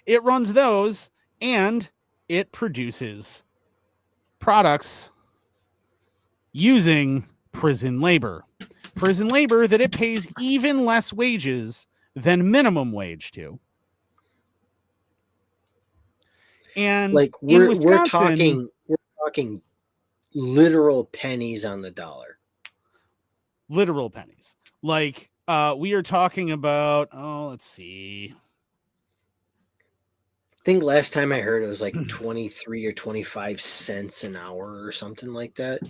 It runs those, and it produces products using prison labor that it pays even less wages than minimum wage to. And like we're talking literal pennies on the dollar. Literal pennies. Like we are talking about, let's see. I think last time I heard it was like 23 or 25 cents an hour or something like that.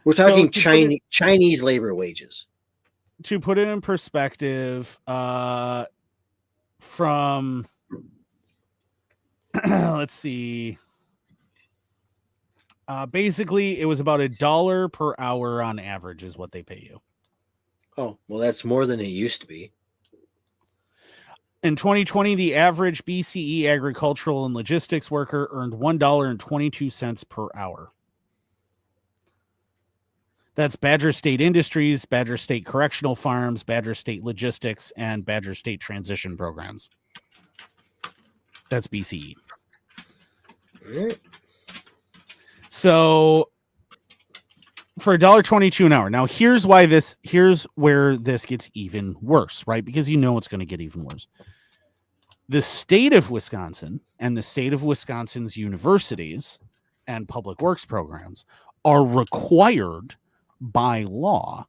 We're talking Chinese labor wages. To put it in perspective, from let's see. Basically, it was about $1 per hour on average is what they pay you. Oh, well, that's more than it used to be. In 2020, the average BCE agricultural and logistics worker earned $1.22 per hour. That's Badger State Industries, Badger State Correctional Farms, Badger State Logistics, and Badger State Transition Programs. That's BCE. All right. So for $1.22 an hour. Now here's where this gets even worse, right? Because you know it's going to get even worse. The state of Wisconsin and the state of Wisconsin's universities and public works programs are required by law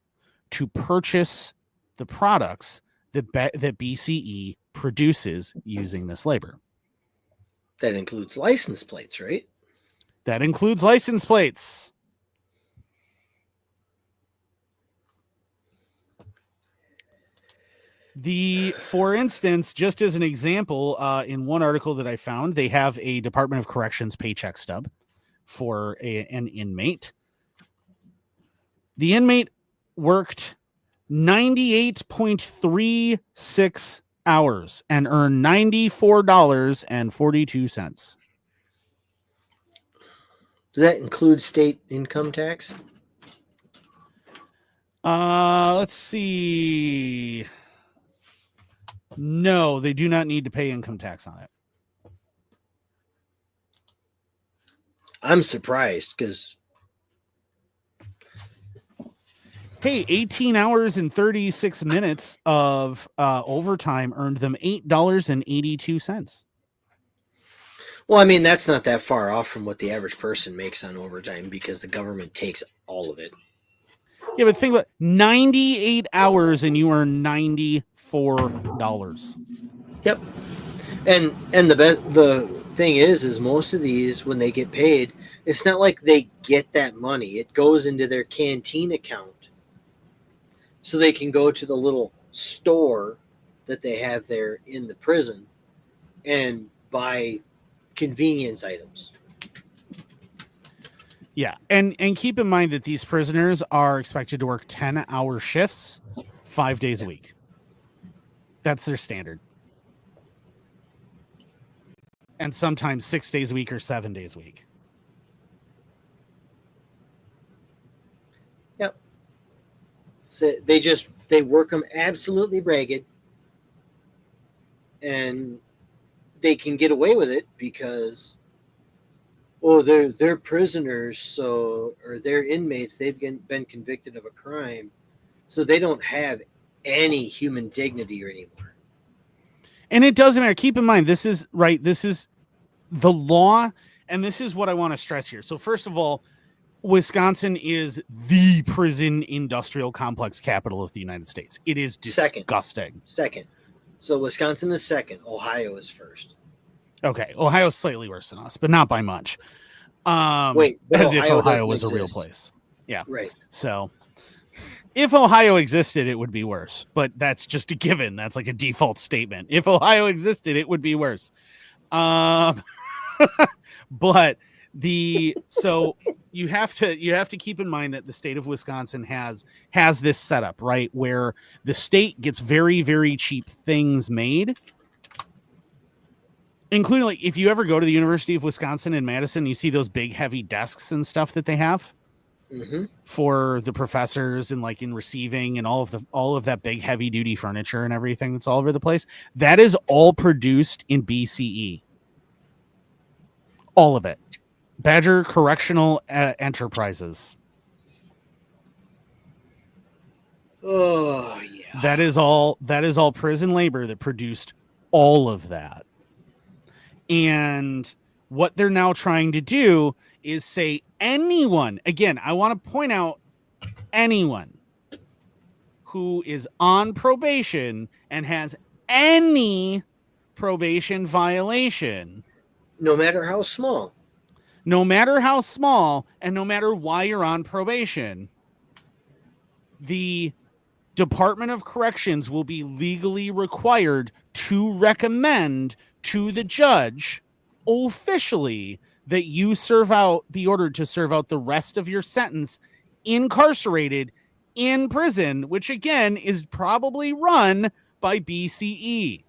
to purchase the products that BCE produces using this labor. That includes license plates, right? That includes license plates. For instance, just as an example, in one article that I found, they have a Department of Corrections paycheck stub for an inmate. The inmate worked 98.36 hours and earned $94.42. Does that include state income tax? Let's see. No, they do not need to pay income tax on it. I'm surprised because, hey, 18 hours and 36 minutes of overtime earned them $8.82. well, I mean, that's not that far off from what the average person makes on overtime because the government takes all of it. Yeah, but think about 98 hours and you earn $94. Yep. And the thing is most of these, when they get paid, it's not like they get that money. It goes into their canteen account. So they can go to the little store that they have there in the prison and buy convenience items. Yeah, and keep in mind that these prisoners are expected to work 10-hour shifts 5 days a week. That's their standard. And sometimes 6 days a week or 7 days a week. Yep. So they work them absolutely ragged, and they can get away with it because, they're prisoners, or they're inmates. They've been convicted of a crime, so they don't have any human dignity anymore. And it doesn't matter. Keep in mind, this is the law, and this is what I want to stress here. So first of all, Wisconsin is the prison industrial complex capital of the United States. It is disgusting. Second. So Wisconsin is second. Ohio is first. Okay, Ohio's slightly worse than us, but not by much. Wait, but as if Ohio was doesn't a real exist. place. Yeah. Right. So if Ohio existed, it would be worse. But that's just a given. That's like a default statement. If Ohio existed, it would be worse. But so you have to keep in mind that the state of Wisconsin has this setup, right, where the state gets very, very cheap things made. Including, like, if you ever go to the University of Wisconsin in Madison, you see those big, heavy desks and stuff that they have for the professors and like in receiving and all of that big, heavy duty furniture and everything that's all over the place. That is all produced in BCE. All of it. Badger Correctional Enterprises. Oh yeah. That is all prison labor that produced all of that. And what they're now trying to do is say anyone, again, I want to point out anyone who is on probation and has any probation violation, no matter how small, and no matter why you're on probation, the Department of Corrections will be legally required to recommend to the judge officially that you be ordered to serve out the rest of your sentence incarcerated in prison, which again is probably run by BCE.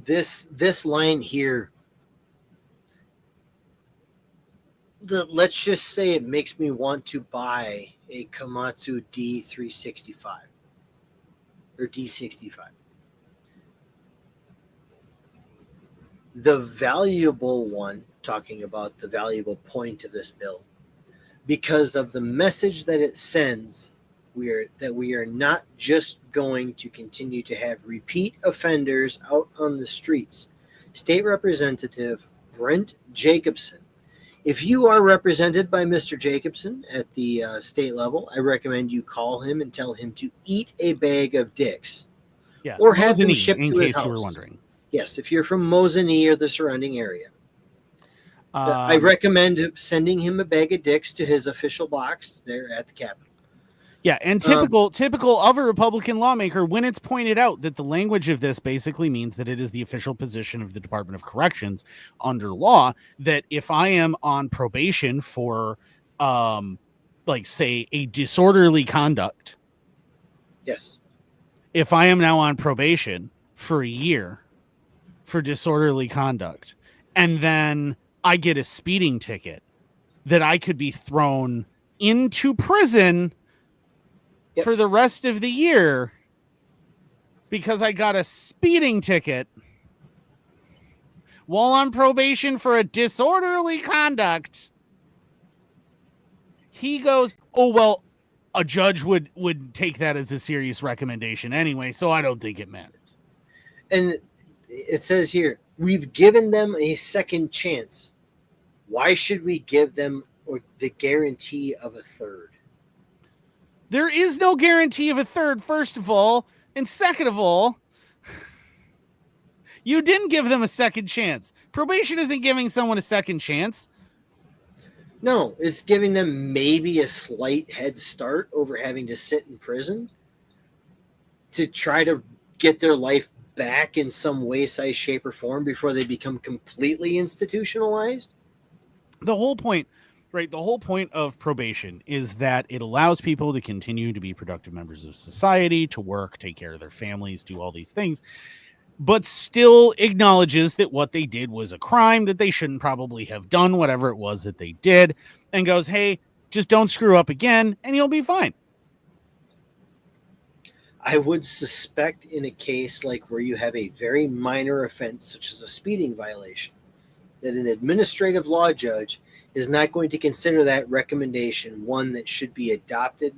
This line here, let's just say it makes me want to buy a Komatsu D365 or D65. The valuable one, talking about the valuable point of this bill, because of the message that it sends, we are not just going to continue to have repeat offenders out on the streets. State Representative Brent Jacobson, if you are represented by Mr. Jacobson at the state level, I recommend you call him and tell him to eat a bag of dicks. Yeah, or have them shipped to his house. In case you were wondering. Yes, if you're from Mosinee or the surrounding area. I recommend sending him a bag of dicks to his official box there at the Capitol. Yeah, and typical of a Republican lawmaker, when it's pointed out that the language of this basically means that it is the official position of the Department of Corrections under law, that if I am on probation for, like, say, a disorderly conduct. Yes. If I am now on probation for a year for disorderly conduct, and then I get a speeding ticket, that I could be thrown into prison for the rest of the year because I got a speeding ticket while on probation for a disorderly conduct. He goes, oh, well, a judge would take that as a serious recommendation anyway, so I don't think it matters. And it says here, we've given them a second chance. Why should we give them the guarantee of a third? There is no guarantee of a third, first of all. And second of all, you didn't give them a second chance. Probation isn't giving someone a second chance. No, it's giving them maybe a slight head start over having to sit in prison to try to get their life back in some way, size, shape, or form before they become completely institutionalized. The whole point of probation is that it allows people to continue to be productive members of society, to work, take care of their families, do all these things, but still acknowledges that what they did was a crime, that they shouldn't probably have done whatever it was that they did, and goes, hey, just don't screw up again and you'll be fine. I would suspect in a case like where you have a very minor offense, such as a speeding violation, that an administrative law judge is not going to consider that recommendation one that should be adopted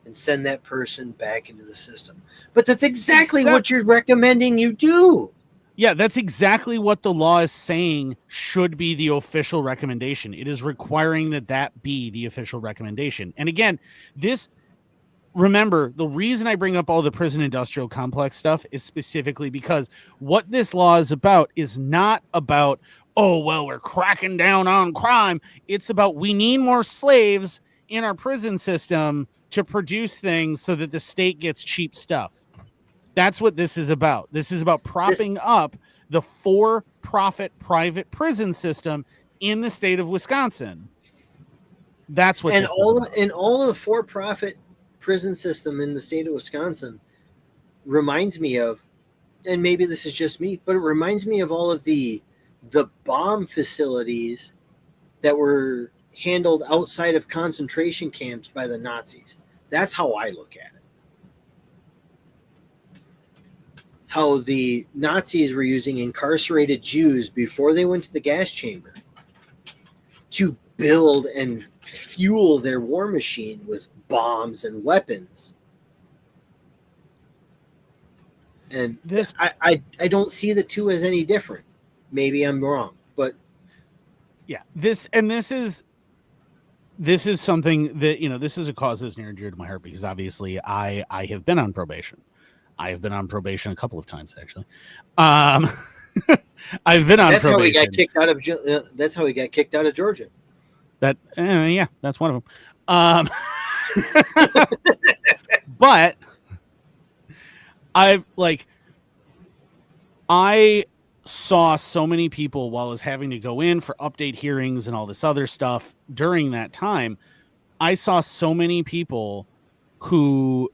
and send that person back into the system. But that's exactly what you're recommending you do. Yeah, that's exactly what the law is saying should be the official recommendation. It is requiring that be the official recommendation. And again, remember, the reason I bring up all the prison industrial complex stuff is specifically because what this law is about is not about, oh, well, we're cracking down on crime. It's about we need more slaves in our prison system to produce things so that the state gets cheap stuff. That's what this is about. This is about propping up the for-profit private prison system in the state of Wisconsin. That's what and this all is about. and all of the for-profit prison system in the state of Wisconsin reminds me of, and maybe this is just me, but it reminds me of all of the bomb facilities that were handled outside of concentration camps by the Nazis. That's how I look at it. How the Nazis were using incarcerated Jews before they went to the gas chamber to build and fuel their war machine with bombs and weapons. And This, I don't see the two as any different. Maybe I'm wrong, but yeah, this is something that, this is a cause that's near and dear to my heart because obviously I have been on probation. I have been on probation a couple of times, actually. I've been on that's probation. How we got kicked out of. That's how we got kicked out of Georgia. Yeah, that's one of them. But I saw so many people while I was having to go in for update hearings and all this other stuff during that time. I saw so many people who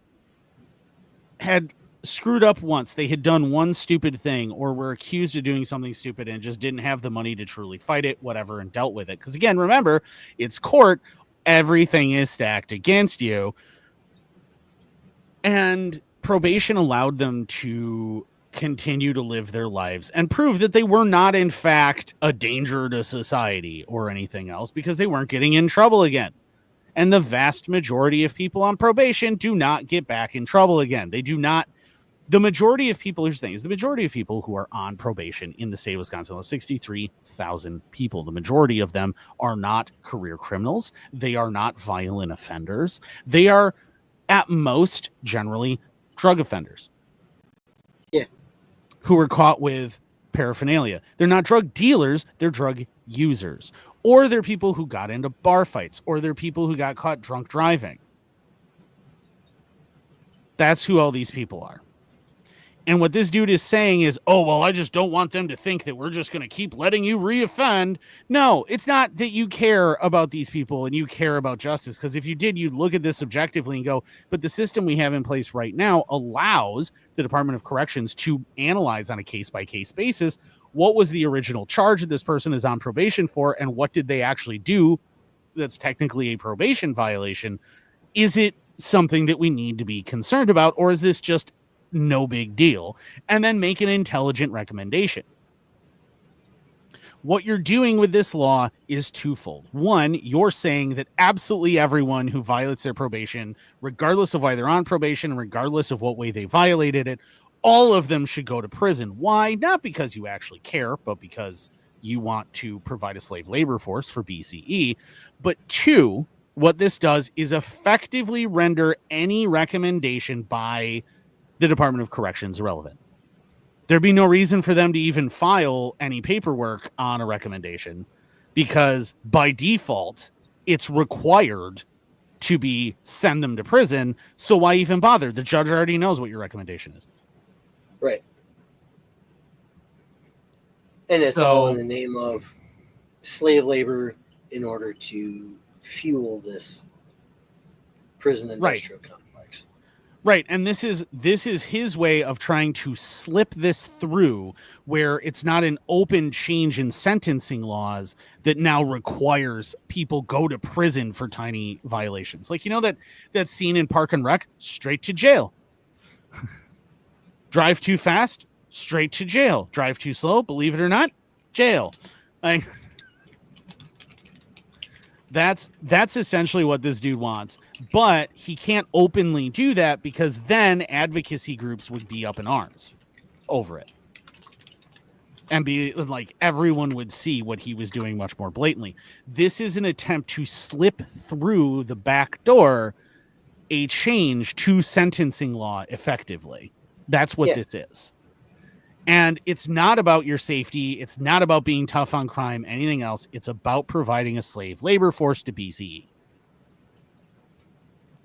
had screwed up once. They had done one stupid thing or were accused of doing something stupid and just didn't have the money to truly fight it, whatever, and dealt with it. Because again, remember, it's court. Everything is stacked against you. And probation allowed them to continue to live their lives and prove that they were not, in fact, a danger to society or anything else because they weren't getting in trouble again. And the vast majority of people on probation do not get back in trouble again. They do not. The majority of people, here's the thing, is the majority of people who are on probation in the state of Wisconsin, 63,000 people, the majority of them are not career criminals. They are not violent offenders. They are, at most, generally drug offenders. Yeah. Who are caught with paraphernalia. They're not drug dealers, they're drug users. Or they're people who got into bar fights, or they're people who got caught drunk driving. That's who all these people are. And what this dude is saying is, oh, well, I just don't want them to think that we're just going to keep letting you reoffend. No, it's not that you care about these people and you care about justice. Because if you did, you'd look at this objectively and go, but the system we have in place right now allows the Department of Corrections to analyze on a case-by-case basis what was the original charge that this person is on probation for and what did they actually do that's technically a probation violation. Is it something that we need to be concerned about, or is this just no big deal? And then make an intelligent recommendation. What you're doing with this law is twofold. One, you're saying that absolutely everyone who violates their probation, regardless of why they're on probation, regardless of what way they violated it, all of them should go to prison. Why? Not because you actually care, but because you want to provide a slave labor force for BCE. But two, what this does is effectively render any recommendation by the Department of Corrections irrelevant. There'd be no reason for them to even file any paperwork on a recommendation because by default, it's required to be send them to prison. So why even bother? The judge already knows what your recommendation is. Right. And it's all in the name of slave labor in order to fuel this prison industrial complex. Right. And this is his way of trying to slip this through where it's not an open change in sentencing laws that now requires people go to prison for tiny violations. Like, that scene in Park and Rec, straight to jail. Drive too fast, straight to jail. Drive too slow, believe it or not, jail. Like, that's essentially what this dude wants. But he can't openly do that because then advocacy groups would be up in arms over it. and be like everyone would see what he was doing much more blatantly. This is an attempt to slip through the back door a change to sentencing law effectively. That's what this is. And it's not about your safety. It's not about being tough on crime, anything else. It's about providing a slave labor force to BCE.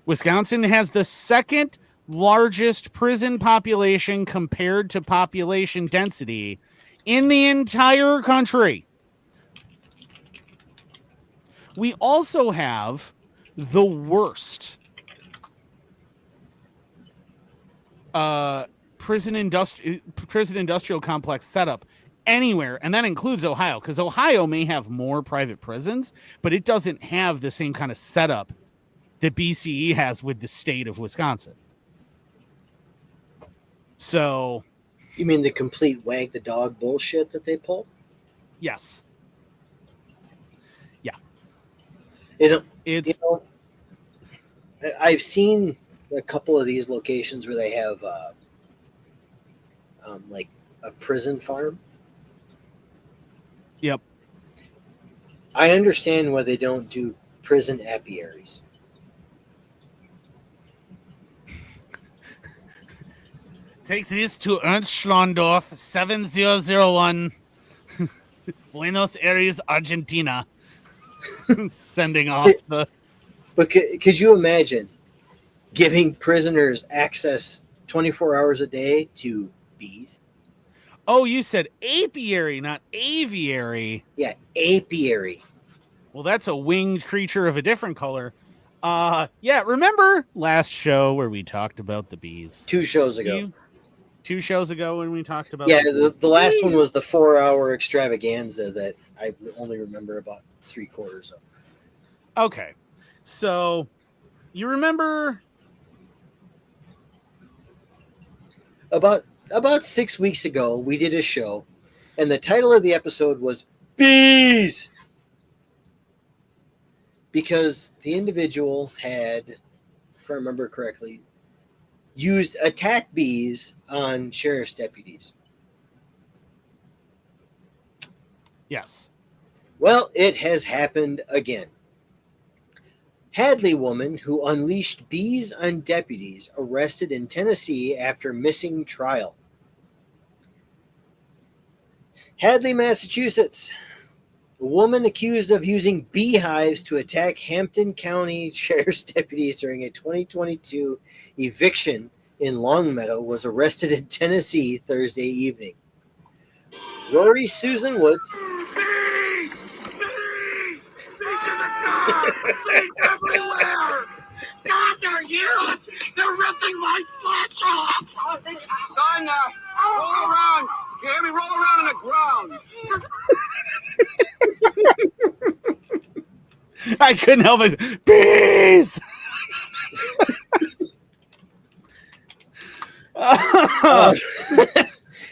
Wisconsin has the second largest prison population compared to population density in the entire country. We also have the worst prison industrial complex setup anywhere, and that includes Ohio, because Ohio may have more private prisons, but it doesn't have the same kind of setup that BCE has with the state of Wisconsin. So, you mean the complete wag the dog bullshit that they pull? Yes. Yeah. I've seen a couple of these locations where they have like a prison farm. Yep. I understand why they don't do prison apiaries. Take this to Ernst Schlondorf, 7001, Buenos Aires, Argentina. Sending off the... But could you imagine giving prisoners access 24 hours a day to bees? Oh, you said apiary, not aviary. Yeah, apiary. Well, that's a winged creature of a different color. Yeah, remember last show where we talked about the bees? 2 shows ago. 2 shows ago when we talked about the last one was the 4-hour extravaganza that I only remember about 3/4 of. Okay. So you remember about 6 weeks ago we did a show and the title of the episode was Bees, because the individual had, if I remember correctly, used attack bees on sheriff's deputies. Yes. Well, it has happened again. Hadley woman who unleashed bees on deputies arrested in Tennessee after missing trial. Hadley, Massachusetts. A woman accused of using beehives to attack Hampton County Sheriff's deputies during a 2022 eviction in Longmeadow was arrested in Tennessee Thursday evening. Rory Susan Woods. Bees! Bees in the car! Bees everywhere! God, they're huge! They're ripping my flesh off! Son, roll around! Jeremy, roll around on the ground! I couldn't help it. Bees!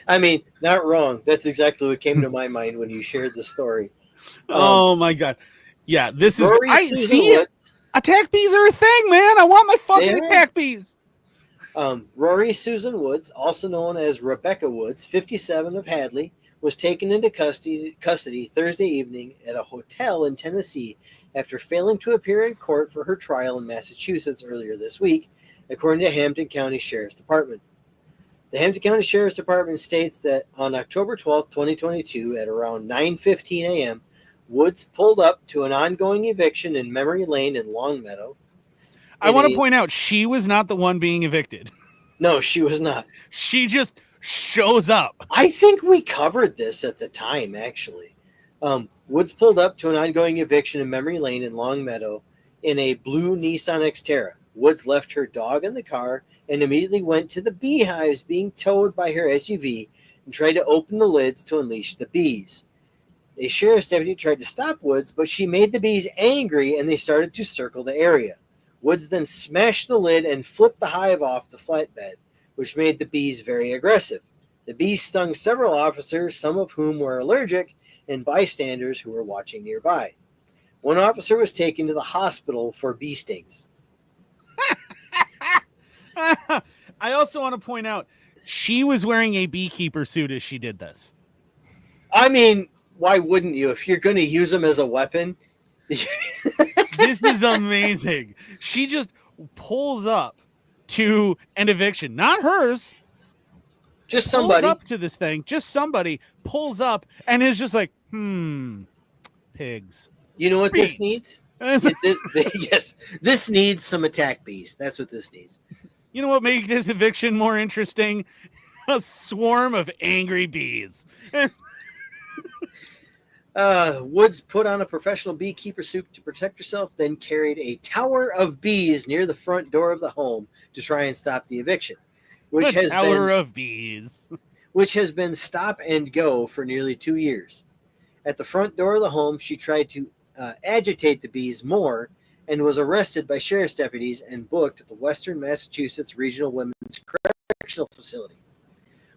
I mean, not wrong. That's exactly what came to my mind when you shared the story. Oh my god. Yeah, this is Rory I Susan see Woods. Attack bees are a thing, man. I want my fucking attack bees. Rory Susan Woods, also known as Rebecca Woods, 57, of Hadley, was taken into custody Thursday evening at a hotel in Tennessee after failing to appear in court for her trial in Massachusetts earlier this week, according to Hampton County Sheriff's Department. The Hampton County Sheriff's Department states that on October 12, 2022, at around 9:15 a.m., Woods pulled up to an ongoing eviction in Memory Lane in Longmeadow. I want to point out she was not the one being evicted. No, she was not. She just shows up. I think we covered this at the time, actually. Woods pulled up to an ongoing eviction in Memory Lane in Longmeadow in a blue Nissan Xterra. Woods left her dog in the car and immediately went to the beehives being towed by her SUV and tried to open the lids to unleash the bees. A sheriff's deputy tried to stop Woods, but she made the bees angry and they started to circle the area. Woods then smashed the lid and flipped the hive off the flatbed, which made the bees very aggressive. The bees stung several officers, some of whom were allergic, and bystanders who were watching nearby. One officer was taken to the hospital for bee stings. I also want to point out she was wearing a beekeeper suit as she did this. I mean, why wouldn't you? If you're going to use them as a weapon. This is amazing. She just pulls up to an eviction, not hers. Just Pulls somebody. up to this thing. Just somebody pulls up and is just like, pigs. You know what Bees. this needs? Yes, this needs some attack bees. That's what this needs. You know what makes this eviction more interesting? A swarm of angry bees. Woods put on a professional beekeeper suit to protect herself, then carried a tower of bees near the front door of the home to try and stop the eviction, which has been stop and go for nearly 2 years. At the front door of the home, she tried to agitate the bees more and was arrested by sheriff's deputies and booked at the Western Massachusetts Regional Women's Correctional Facility.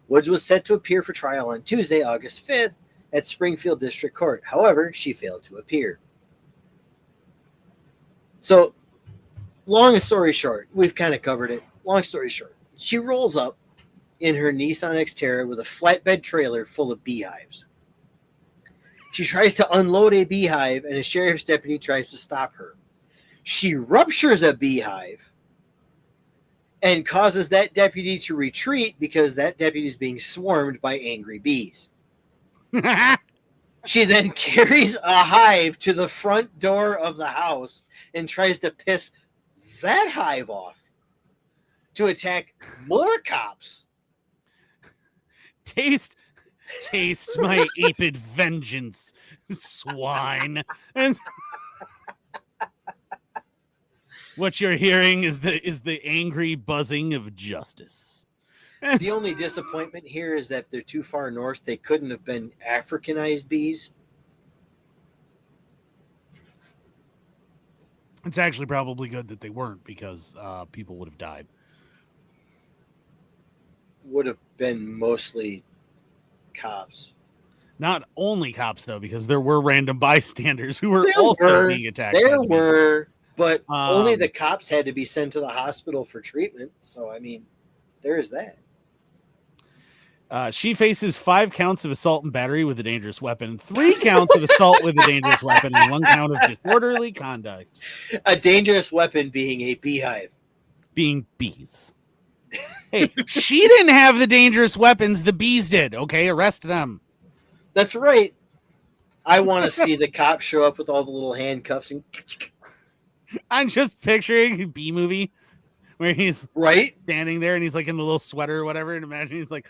Woods was set to appear for trial on Tuesday, August 5th at Springfield District Court. However, she failed to appear. So, long story short, we've kind of covered it. Long story short, she rolls up in her Nissan Xterra with a flatbed trailer full of beehives. She tries to unload a beehive, and a sheriff's deputy tries to stop her. She ruptures a beehive and causes that deputy to retreat because that deputy is being swarmed by angry bees. She then carries a hive to the front door of the house and tries to piss that hive off to attack more cops. Taste my apid vengeance, swine. And what you're hearing is the angry buzzing of justice. The only disappointment here is that they're too far north. They couldn't have been Africanized bees. It's actually probably good that they weren't, because people would have died. Would have been mostly cops. Not only cops, though, because there were random bystanders who were being attacked. There were, but only the cops had to be sent to the hospital for treatment. So, I mean, there is that. She faces 5 counts of assault and battery with a dangerous weapon, 3 counts of assault with a dangerous weapon, and 1 count of disorderly conduct. A dangerous weapon being a beehive. Being bees. Hey, she didn't have the dangerous weapons. The bees did. Okay, arrest them. That's right. I want to see the cops show up with all the little handcuffs. And I'm just picturing a bee movie where he's right standing there and he's like in the little sweater or whatever, and imagine he's like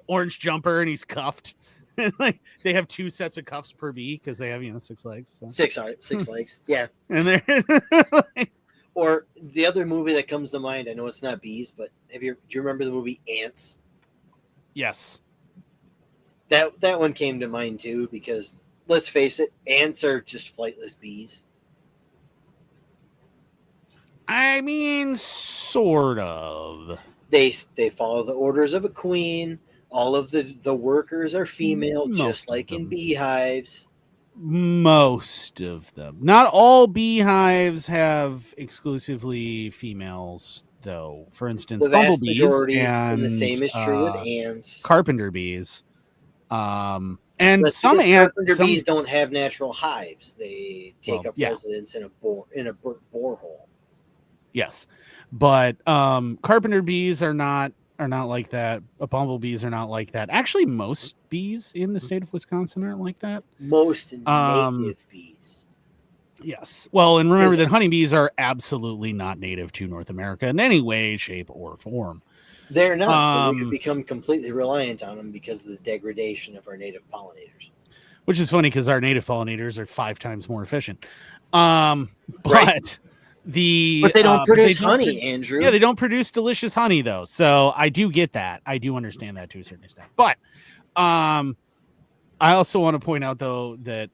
orange jumper and he's cuffed. And like they have 2 sets of cuffs per bee because they have 6 legs. So. 6 legs, yeah. And they're like, or the other movie that comes to mind, I know it's not bees, but do you remember the movie Ants? Yes. That one came to mind too, because let's face it, ants are just flightless bees. I mean, sort of. They follow the orders of a queen. All of the workers are female, just like in beehives. Most of them. Not all beehives have exclusively females, though. For instance, the vast bumblebees majority, and the same is true with ants. Carpenter bees. And but some ants. Carpenter bees don't have natural hives. They take up residence in a borehole. Yes, but carpenter bees are not like that. Bumblebees are not like that. Actually, most bees in the state of Wisconsin aren't like that. Most native bees. Yes. Well, and remember that honeybees are absolutely not native to North America in any way, shape, or form. They're not. We've become completely reliant on them because of the degradation of our native pollinators. Which is funny because our native pollinators are 5 times more efficient. Right. But they don't produce honey, Andrew. Yeah, they don't produce delicious honey, though. So I do get that. I do understand that to a certain extent. But I also want to point out, though, that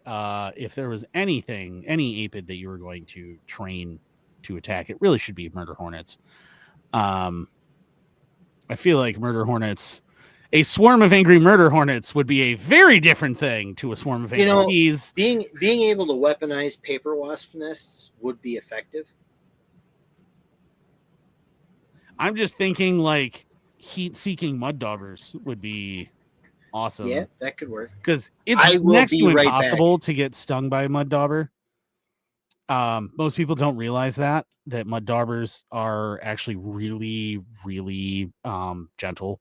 if there was any apid that you were going to train to attack, it really should be murder hornets. I feel like murder hornets, a swarm of angry murder hornets would be a very different thing to a swarm of angry bees. Being able to weaponize paper wasp nests would be effective. I'm just thinking like heat-seeking mud daubers would be awesome. Yeah, that could work. Because it's I will next be to right impossible to get stung by a mud dauber. Most people don't realize that mud daubers are actually really, really gentle.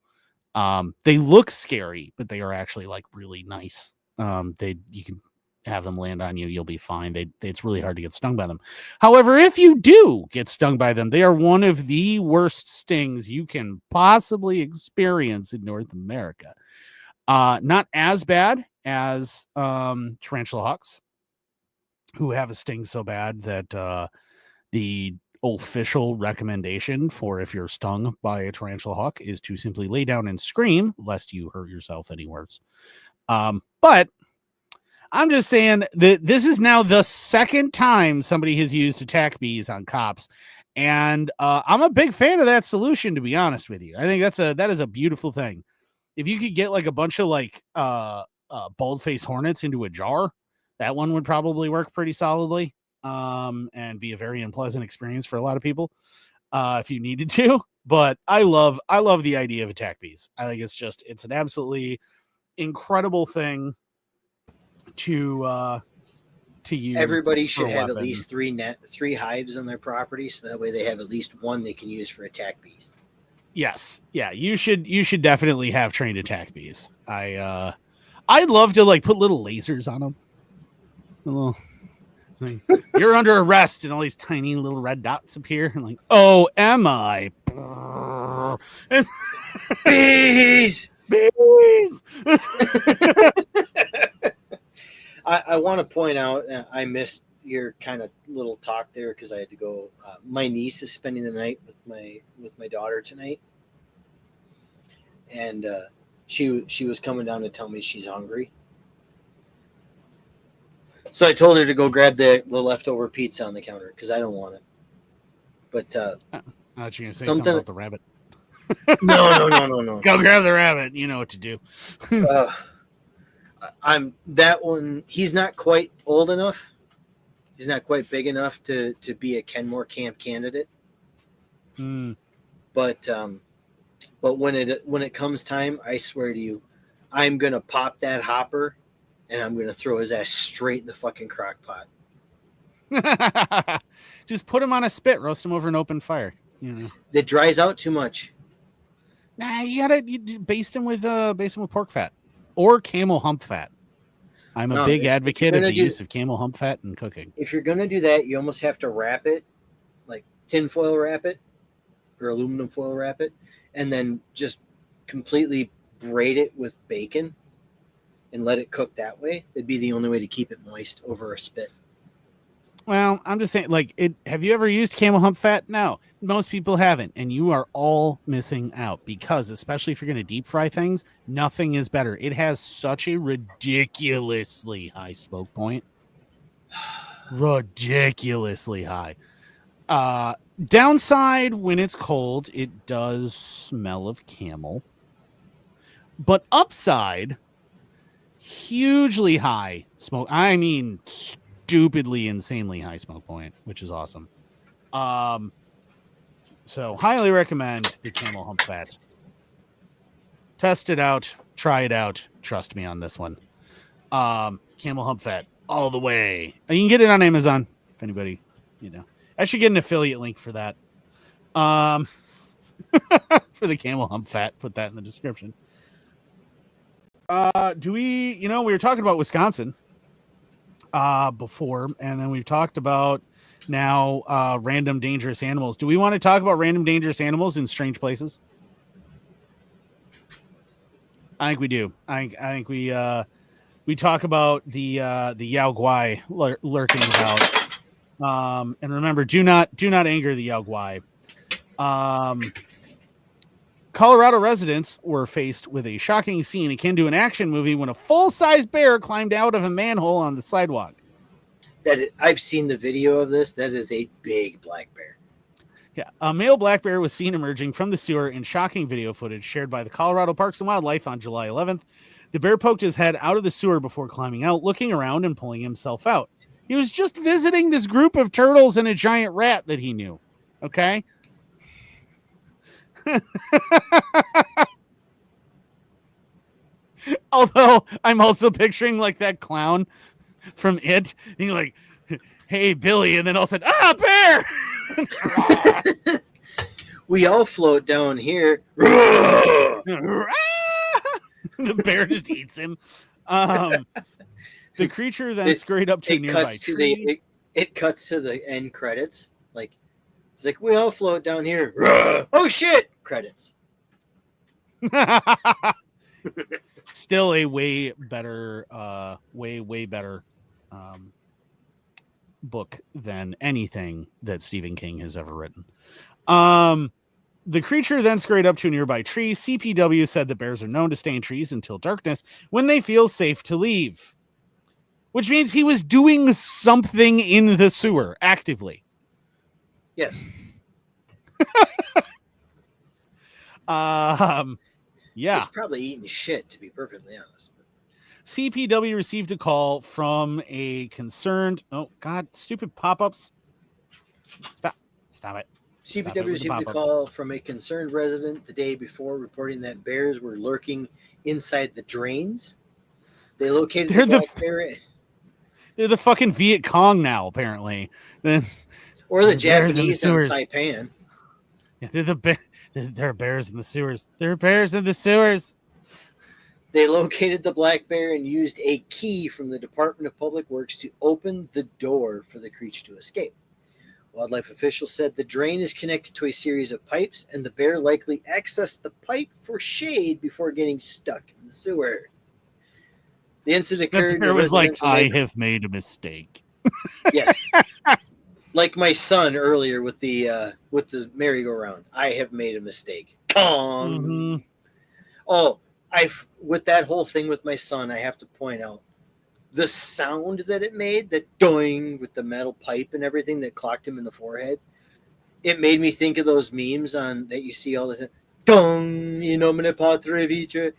They look scary, but they are actually like really nice. You can have them land on you, you'll be fine. It's really hard to get stung by them. However, if you do get stung by them, they are one of the worst stings you can possibly experience in North America. Not as bad as tarantula hawks, who have a sting so bad that the official recommendation for if you're stung by a tarantula hawk is to simply lay down and scream lest you hurt yourself any worse. But I'm just saying that this is now the second time somebody has used attack bees on cops. And I'm a big fan of that solution, to be honest with you. I think that is a beautiful thing. If you could get like a bunch of like bald-faced hornets into a jar, that one would probably work pretty solidly and be a very unpleasant experience for a lot of people if you needed to. But I love the idea of attack bees. I think it's an absolutely incredible thing to use. Everybody should have at least three hives on their property, so that way they have at least one they can use for attack bees. Yes, yeah, you should definitely have trained attack bees. I'd love to like put little lasers on them. Like, you're under arrest, and all these tiny little red dots appear, and like, oh, am I? Bees. I want to point out, I missed your kind of little talk there because I had to go. My niece is spending the night with my daughter tonight, and she was coming down to tell me she's hungry. So I told her to go grab the leftover pizza on the counter because I don't want it. But I thought you were gonna say something about the rabbit. No. Go grab the rabbit. You know what to do. I'm that one. He's not quite old enough. He's not quite big enough to be a Kenmore camp candidate. But when it comes time, I swear to you, I'm gonna pop that hopper, and I'm gonna throw his ass straight in the fucking crock pot. Just put him on a spit, roast him over an open fire. You know, that dries out too much. Nah, you baste him with pork fat or camel hump fat. I'm a big advocate of the use of camel hump fat in cooking. If you're gonna do that, you almost have to wrap it, like tin foil wrap it, or aluminum foil wrap it, and then just completely braid it with bacon and let it cook that way. That'd be the only way to keep it moist over a spit. Well, I'm just saying, like, have you ever used camel hump fat? No, most people haven't, and you are all missing out because, especially if you're going to deep fry things, nothing is better. It has such a ridiculously high smoke point. Ridiculously high. Downside, when it's cold, it does smell of camel. But upside, hugely high smoke. I mean, stupidly, insanely high smoke point, which is awesome. So highly recommend the camel hump fat. Test it out, try it out. Trust me on this one. Camel hump fat all the way. You can get it on Amazon if anybody, I should get an affiliate link for that. For the camel hump fat, put that in the description. We were talking about Wisconsin before, and then we've talked about now random dangerous animals. Do we want to talk about random dangerous animals in strange places? I think we do. I think we talk about the Yauguai lurking about. And remember, do not anger the Yauguai. Colorado residents were faced with a shocking scene akin to an action movie when a full-size bear climbed out of a manhole on the sidewalk. I've seen the video of this. That is a big black bear. Yeah, a male black bear was seen emerging from the sewer in shocking video footage shared by the Colorado Parks and Wildlife on July 11th. The bear poked his head out of the sewer before climbing out, looking around and pulling himself out. He was just visiting this group of turtles and a giant rat that he knew. Okay? Although I'm also picturing like that clown from It. And you're like, hey, Billy. And then all of a sudden, bear. We all float down here. The bear just eats him. The creature then scurried up to a nearby tree. It cuts to the end credits. Like, it's like, we all float down here. Oh, shit. Credits. Still a way better book than anything that Stephen King has ever written. The creature then scurried up to a nearby tree. CPW said that bears are known to stay in trees until darkness when they feel safe to leave, which means he was doing something in the sewer actively. Yes. Yeah. He's probably eating shit, to be perfectly honest. CPW received a call from a concerned... Oh, God, stupid pop-ups. Stop it. CPW received a call from a concerned resident the day before reporting that bears were lurking inside the drains. They located the black bear... They're the fucking Viet Cong now, apparently. Or the Japanese on Saipan. Yeah, they're bears in the sewers. They're bears in the sewers. They located the black bear and used a key from the Department of Public Works to open the door for the creature to escape. Wildlife officials said the drain is connected to a series of pipes, and the bear likely accessed the pipe for shade before getting stuck in the sewer. The incident occurred. The bear was like, I have made a mistake. Yes. Like my son earlier with the merry-go-round. I have made a mistake. Mm-hmm. Oh, with that whole thing with my son, I have to point out the sound that it made, that doing with the metal pipe and everything that clocked him in the forehead. It made me think of those memes that you see all the time. Dong, in nomine Patri Vice.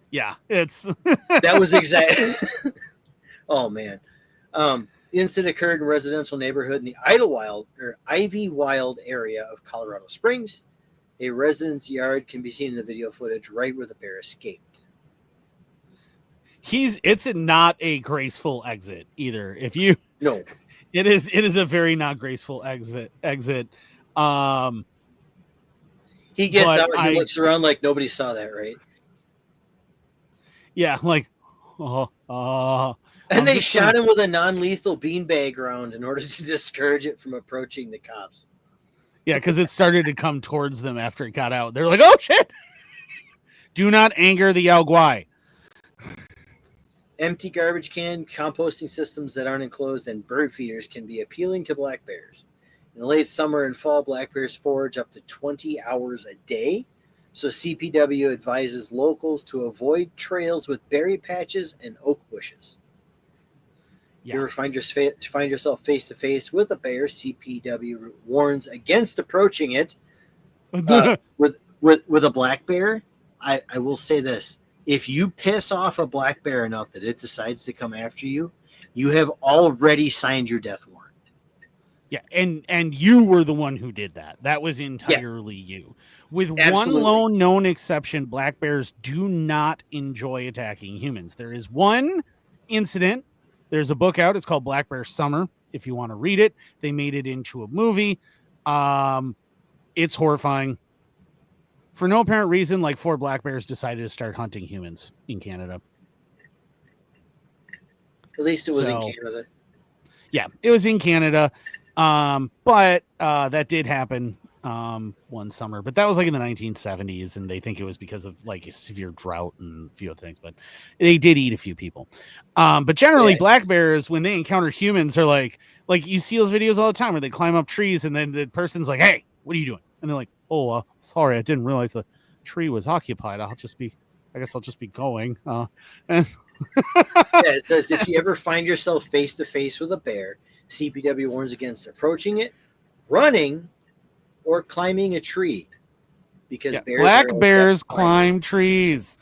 Yeah, it's that was exactly. Oh man. The incident occurred in a residential neighborhood in the Ivywild area of Colorado Springs. A resident's yard can be seen in the video footage right where the bear escaped. It's not a graceful exit either. No, it is a very not graceful exit. He gets out and he looks around like nobody saw that, right? Yeah, like and they shot him with a non-lethal beanbag round in order to discourage it from approaching the cops. Yeah, because it started to come towards them after it got out. They're like, oh, shit! Do not anger the Yauguai. Empty garbage can, composting systems that aren't enclosed, and bird feeders can be appealing to black bears. In the late summer and fall, black bears forage up to 20 hours a day. So CPW advises locals to avoid trails with berry patches and oak bushes. Yeah. If you ever find yourself face-to-face with a bear, CPW warns against approaching it. With a black bear, I will say this. If you piss off a black bear enough that it decides to come after you, you have already signed your death warrant. Yeah, and you were the one who did that. That was entirely you. With one lone known exception, black bears do not enjoy attacking humans. There is one incident. There's a book out. It's called Black Bear Summer. If you want to read it, they made it into a movie. It's horrifying. For no apparent reason, like 4 black bears decided to start hunting humans in Canada. At least it was in Canada. Yeah, it was in Canada. But that did happen one summer. But that was like in the 1970s, and they think it was because of like a severe drought and a few other things. But they did eat a few people. But generally, black bears, when they encounter humans, are like you see those videos all the time where they climb up trees, and then the person's like, "Hey, what are you doing?" And they're like, "Oh, sorry, I didn't realize the tree was occupied. I guess I'll just be going." It says if you ever find yourself face to face with a bear, CPW warns against approaching it, running, or climbing a tree. Because black bears climb trees.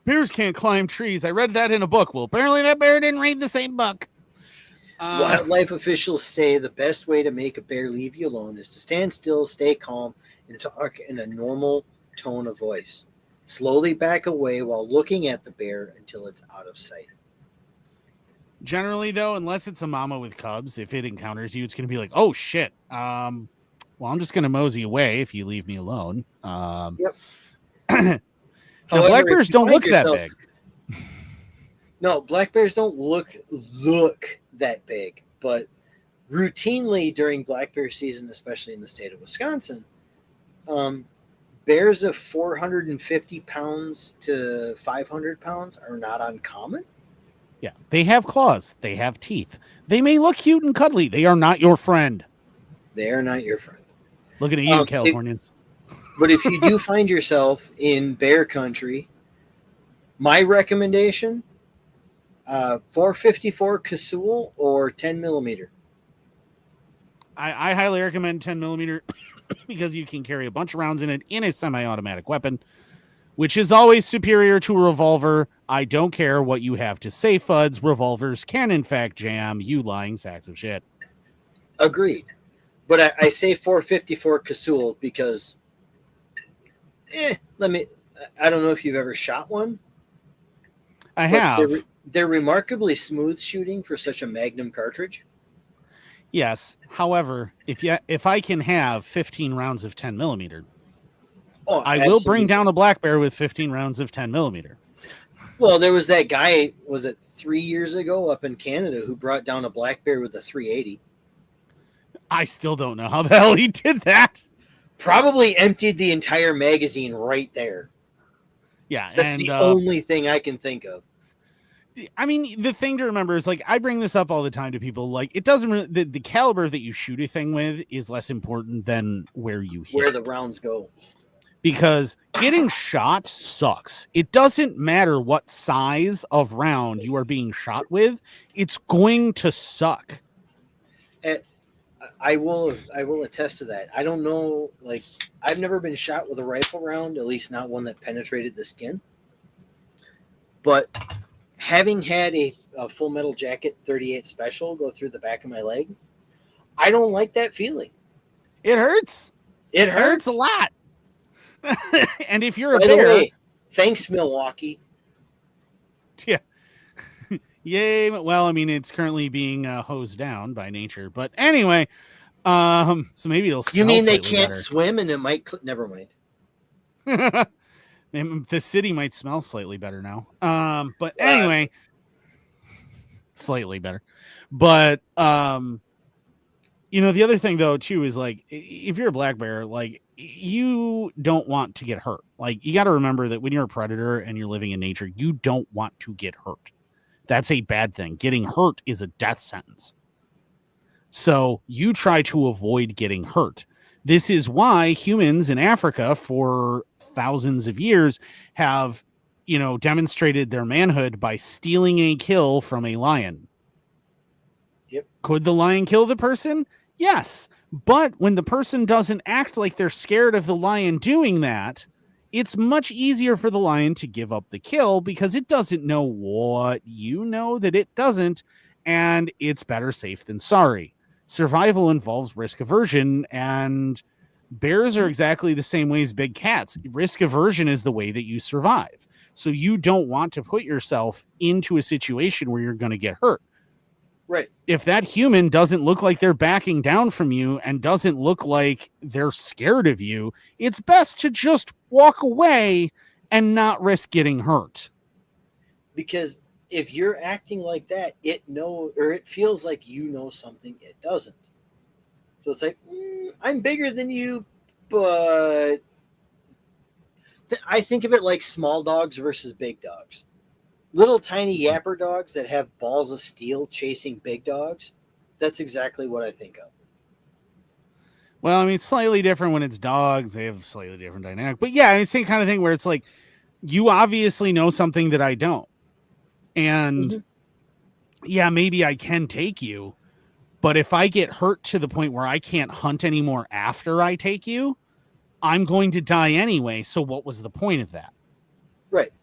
Bears can't climb trees. I read that in a book. Well, apparently that bear didn't read the same book. Wildlife officials say the best way to make a bear leave you alone is to stand still, stay calm, and talk in a normal tone of voice. Slowly back away while looking at the bear until it's out of sight. Generally, though, unless it's a mama with cubs, if it encounters you, it's going to be like, oh, shit. Well, I'm just going to mosey away if you leave me alone. Yep. Now, However, black if bears you don't find look that yourself- big. No, black bears don't look that big, but routinely during black bear season, especially in the state of Wisconsin, bears of 450 pounds to 500 pounds are not uncommon. Yeah, they have claws. They have teeth. They may look cute and cuddly. They are not your friend. They are not your friend. Looking at you, Californians. But if you do find yourself in bear country, my recommendation, 454 Casull or 10 millimeter. I highly recommend 10 millimeter because you can carry a bunch of rounds in it in a semi-automatic weapon, which is always superior to a revolver. I don't care what you have to say, Fuds. Revolvers can, in fact, jam, you lying sacks of shit. Agreed. But I say 454 Casull because, I don't know if you've ever shot one. I have. They're remarkably smooth shooting for such a Magnum cartridge. Yes. However, if I can have 15 rounds of 10 millimeter, I will bring down a black bear with 15 rounds of 10 millimeter. Well, there was that guy, was it 3 years ago up in Canada, who brought down a black bear with a 380. I still don't know how the hell he did that. Probably emptied the entire magazine right there. Yeah. That's the only thing I can think of. I mean, the thing to remember is, like, I bring this up all the time to people. Like, it doesn't really, the caliber that you shoot a thing with is less important than where you hit. Where the rounds go. Because getting shot sucks. It doesn't matter what size of round you are being shot with. It's going to suck. I will attest to that. I don't know, like, I've never been shot with a rifle round, at least not one that penetrated the skin. But having had a Full Metal Jacket 38 Special go through the back of my leg, I don't like that feeling. It hurts. It hurts a lot. And if you're a By bear, the way, thanks, Milwaukee. Yeah. Yay. Well, I mean, it's currently being hosed down by nature. But anyway, so maybe it'll smell. You mean they slightly can't better. swim and it might... Never mind. The city might smell slightly better now. But anyway, slightly better. But, the other thing, though, too, is, like, if you're a black bear, like, you don't want to get hurt. Like, you got to remember that when you're a predator and you're living in nature, you don't want to get hurt. That's a bad thing. Getting hurt is a death sentence. So you try to avoid getting hurt. This is why humans in Africa for thousands of years have, demonstrated their manhood by stealing a kill from a lion. Yep. Could the lion kill the person? Yes. But when the person doesn't act like they're scared of the lion doing that, it's much easier for the lion to give up the kill because it doesn't know what you know that it doesn't, and it's better safe than sorry. Survival involves risk aversion, and bears are exactly the same way as big cats. Risk aversion is the way that you survive. So you don't want to put yourself into a situation where you're going to get hurt. Right. If that human doesn't look like they're backing down from you and doesn't look like they're scared of you, it's best to just walk away and not risk getting hurt. Because if you're acting like that, it feels like you know something it doesn't. So it's like, I'm bigger than you, but I think of it like small dogs versus big dogs. Little tiny yapper dogs that have balls of steel chasing big dogs. That's exactly what I think of. Well, I mean, it's slightly different when it's dogs. They have a slightly different dynamic. But yeah, it's the same kind of thing where it's like, you obviously know something that I don't. And yeah, maybe I can take you. But if I get hurt to the point where I can't hunt anymore after I take you, I'm going to die anyway. So what was the point of that? Right.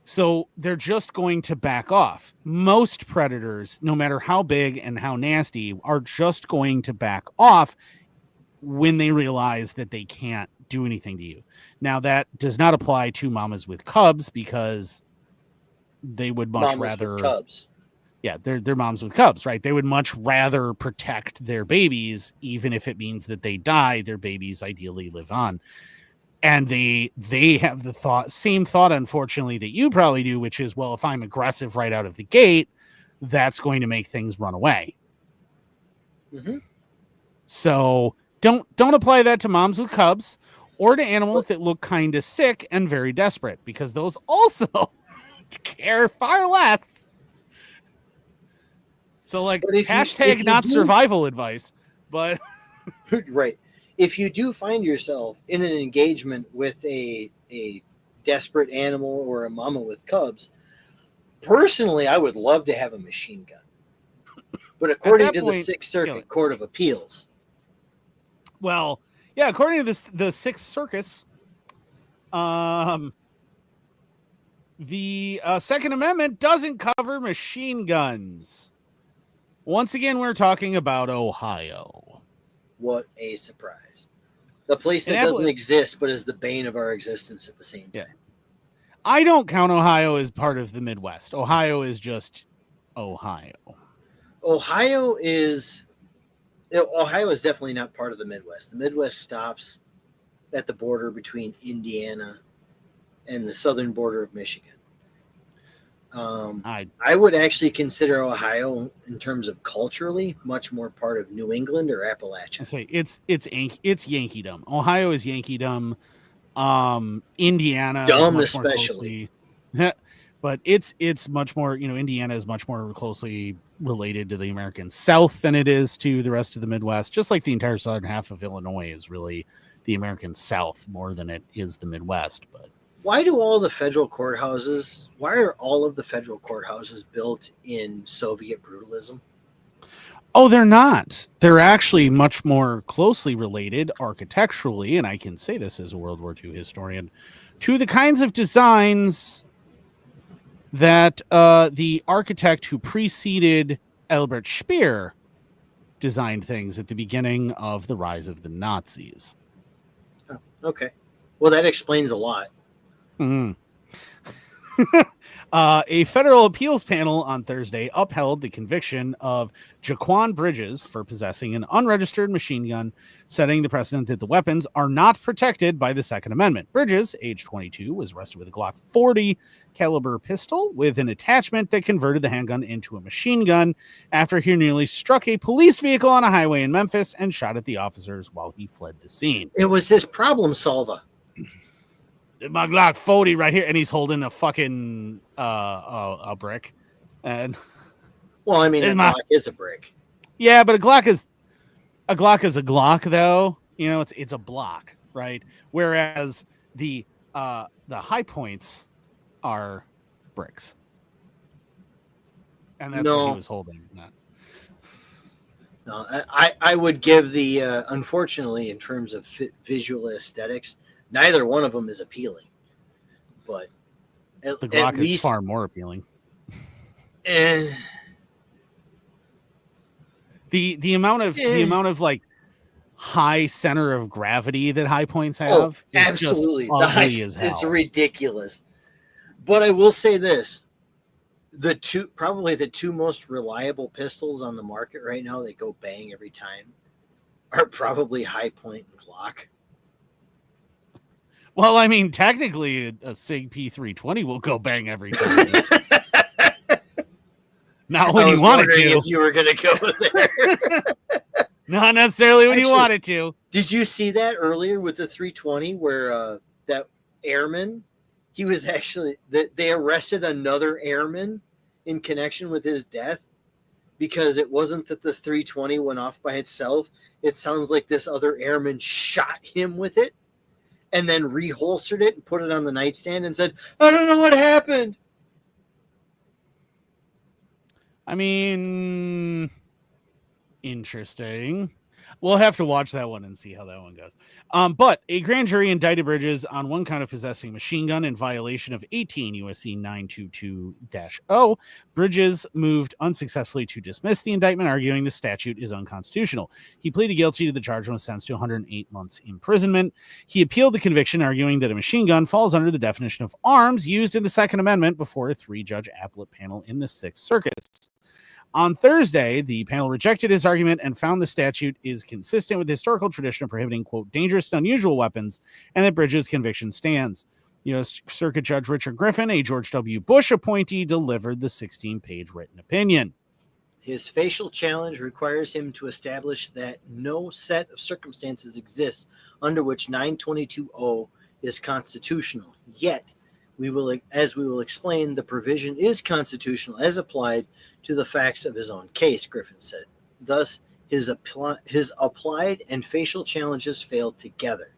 So they're just going to back off. Most predators, no matter how big and how nasty, are just going to back off when they realize that they can't do anything to you. Now, that does not apply to mamas with cubs because they would much Mamas rather with cubs. Yeah, they're moms with cubs, right? They would much rather protect their babies, even if it means that they die. Their babies ideally live on, and they have the same thought, unfortunately, that you probably do, which is, well, if I'm aggressive right out of the gate, that's going to make things run away. Mm-hmm. So don't apply that to moms with cubs or to animals that look kind of sick and very desperate, because those also care far less. So, like, hashtag not survival advice, but right. If you do find yourself in an engagement with a desperate animal or a mama with cubs, personally, I would love to have a machine gun. But according to the Sixth Circuit Court of Appeals, well, yeah, according to the Sixth Circus, the Second Amendment doesn't cover machine guns. Once again, we're talking about Ohio. What a surprise. The place that doesn't exist, but is the bane of our existence at the same time. Yeah. I don't count Ohio as part of the Midwest. Ohio is just Ohio. Ohio is definitely not part of the Midwest. The Midwest stops at the border between Indiana and the southern border of Michigan. I would actually consider Ohio, in terms of culturally, much more part of New England or Appalachia. I say it's Yankeedom. Ohio is Yankeedom. Indiana, dumb is much especially, more but it's much more. Indiana is much more closely related to the American South than it is to the rest of the Midwest. Just like the entire southern half of Illinois is really the American South more than it is the Midwest. But why are all of the federal courthouses built in Soviet brutalism? Oh, they're not. They're actually much more closely related architecturally, and I can say this as a World War II historian, to the kinds of designs that the architect who preceded Albert Speer designed things at the beginning of the rise of the Nazis. Oh, okay. Well, that explains a lot. Mm-hmm. A federal appeals panel on Thursday upheld the conviction of Jaquan Bridges for possessing an unregistered machine gun, setting the precedent that the weapons are not protected by the Second Amendment. Bridges, age 22, was arrested with a Glock 40 caliber pistol with an attachment that converted the handgun into a machine gun after he nearly struck a police vehicle on a highway in Memphis and shot at the officers while he fled the scene. It was his problem solver. My Glock 40 right here, and he's holding a fucking a brick. And well, I mean, a Glock is a brick. Yeah, but a Glock is a Glock, though. It's a block, right? Whereas the high points are bricks, and that's what he was holding. No, I would give the unfortunately, in terms of visual aesthetics, neither one of them is appealing, but the Glock is far more appealing. The amount of like high center of gravity that high points have, is absolutely just ugly as hell. It's ridiculous. But I will say this: probably the two most reliable pistols on the market right now that go bang every time are probably High Point and Glock. Well, I mean, technically, a SIG P320 will go bang every time. Not when you want it to. If you were going to go there. Not necessarily when you wanted to. Did you see that earlier with the 320 where that airman, he was actually, they arrested another airman in connection with his death because it wasn't that this 320 went off by itself. It sounds like this other airman shot him with it and then reholstered it and put it on the nightstand and said, I don't know what happened. I mean, interesting. We'll have to watch that one and see how that one goes. But a grand jury indicted Bridges on one count of possessing a machine gun in violation of 18 USC 922-0. Bridges moved unsuccessfully to dismiss the indictment, arguing the statute is unconstitutional. He pleaded guilty to the charge and was sentenced to 108 months imprisonment. He appealed the conviction, arguing that a machine gun falls under the definition of arms used in the Second Amendment before a 3-judge appellate panel in the Sixth Circuit. On Thursday, the panel rejected his argument and found the statute is consistent with the historical tradition of prohibiting, quote, dangerous and unusual weapons, and that Bridges' conviction stands. U.S. Circuit Judge Richard Griffin, a George W. Bush appointee, delivered the 16-page written opinion. His facial challenge requires him to establish that no set of circumstances exists under which 922-0 is constitutional. Yet, as we will explain, the provision is constitutional as applied to the facts of his own case, Griffin said. Thus, his applied and facial challenges failed together.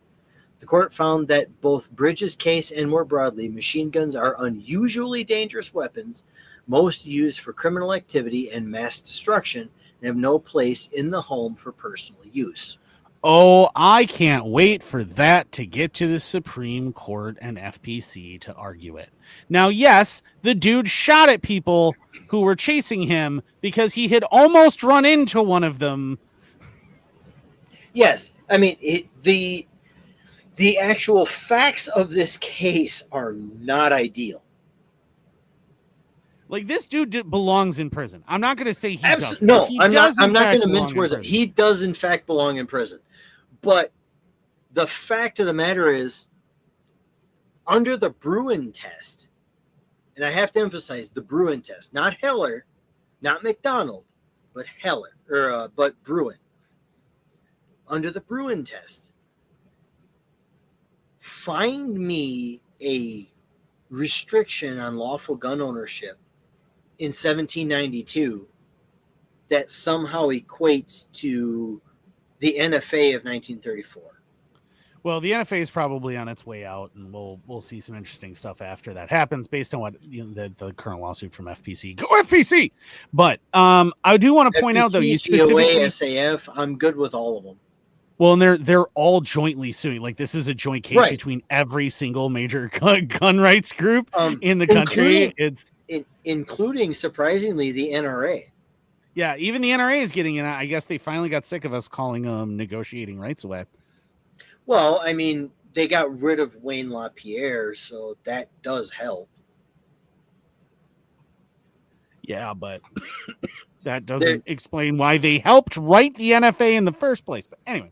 The court found that both Bridges' case and more broadly, machine guns are unusually dangerous weapons, most used for criminal activity and mass destruction, and have no place in the home for personal use. Oh, I can't wait for that to get to the Supreme Court and FPC to argue it. Now, yes, the dude shot at people who were chasing him because he had almost run into one of them. Yes, I mean, the actual facts of this case are not ideal. Like, this dude belongs in prison. I'm not going to say he doesn't. No, He I'm does, not in fact, going to belong mince in words. prison. He does, in fact, belong in prison. But the fact of the matter is, under the Bruin test, and I have to emphasize the Bruin test, not Heller, not McDonald, but but Bruin. Under the Bruin test, find me a restriction on lawful gun ownership in 1792 that somehow equates to the NFA of 1934. Well, the NFA is probably on its way out, and we'll see some interesting stuff after that happens, based on what the current lawsuit from FPC. Go FPC! But I do want to point out, though, you specifically SAF. I'm good with all of them. Well, and they're all jointly suing. Like, this is a joint case between every single major gun rights group in the country. Including surprisingly the NRA. Yeah, even the NRA is getting in. I guess they finally got sick of us calling them negotiating rights away. Well, I mean, they got rid of Wayne LaPierre, so that does help. Yeah, but that doesn't explain why they helped write the NFA in the first place. But anyway.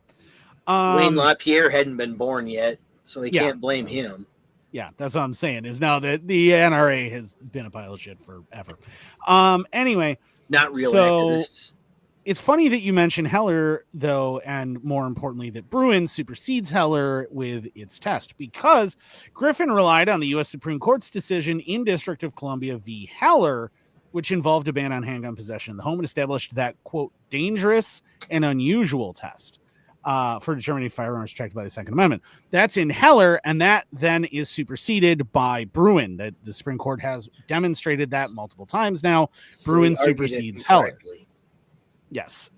Wayne LaPierre hadn't been born yet, so he can't blame him. Yeah, that's what I'm saying, is now that the NRA has been a pile of shit forever. Anyway. Not real activists. It's funny that you mentioned Heller, though, and more importantly, that Bruin supersedes Heller with its test, because Griffin relied on the U.S. Supreme Court's decision in District of Columbia v. Heller, which involved a ban on handgun possession in the home, and established that, quote, dangerous and unusual test for determining firearms protected by the Second Amendment. That's in Heller, and that then is superseded by Bruin. That the Supreme Court has demonstrated that multiple times now. So Bruin supersedes Heller. Yes.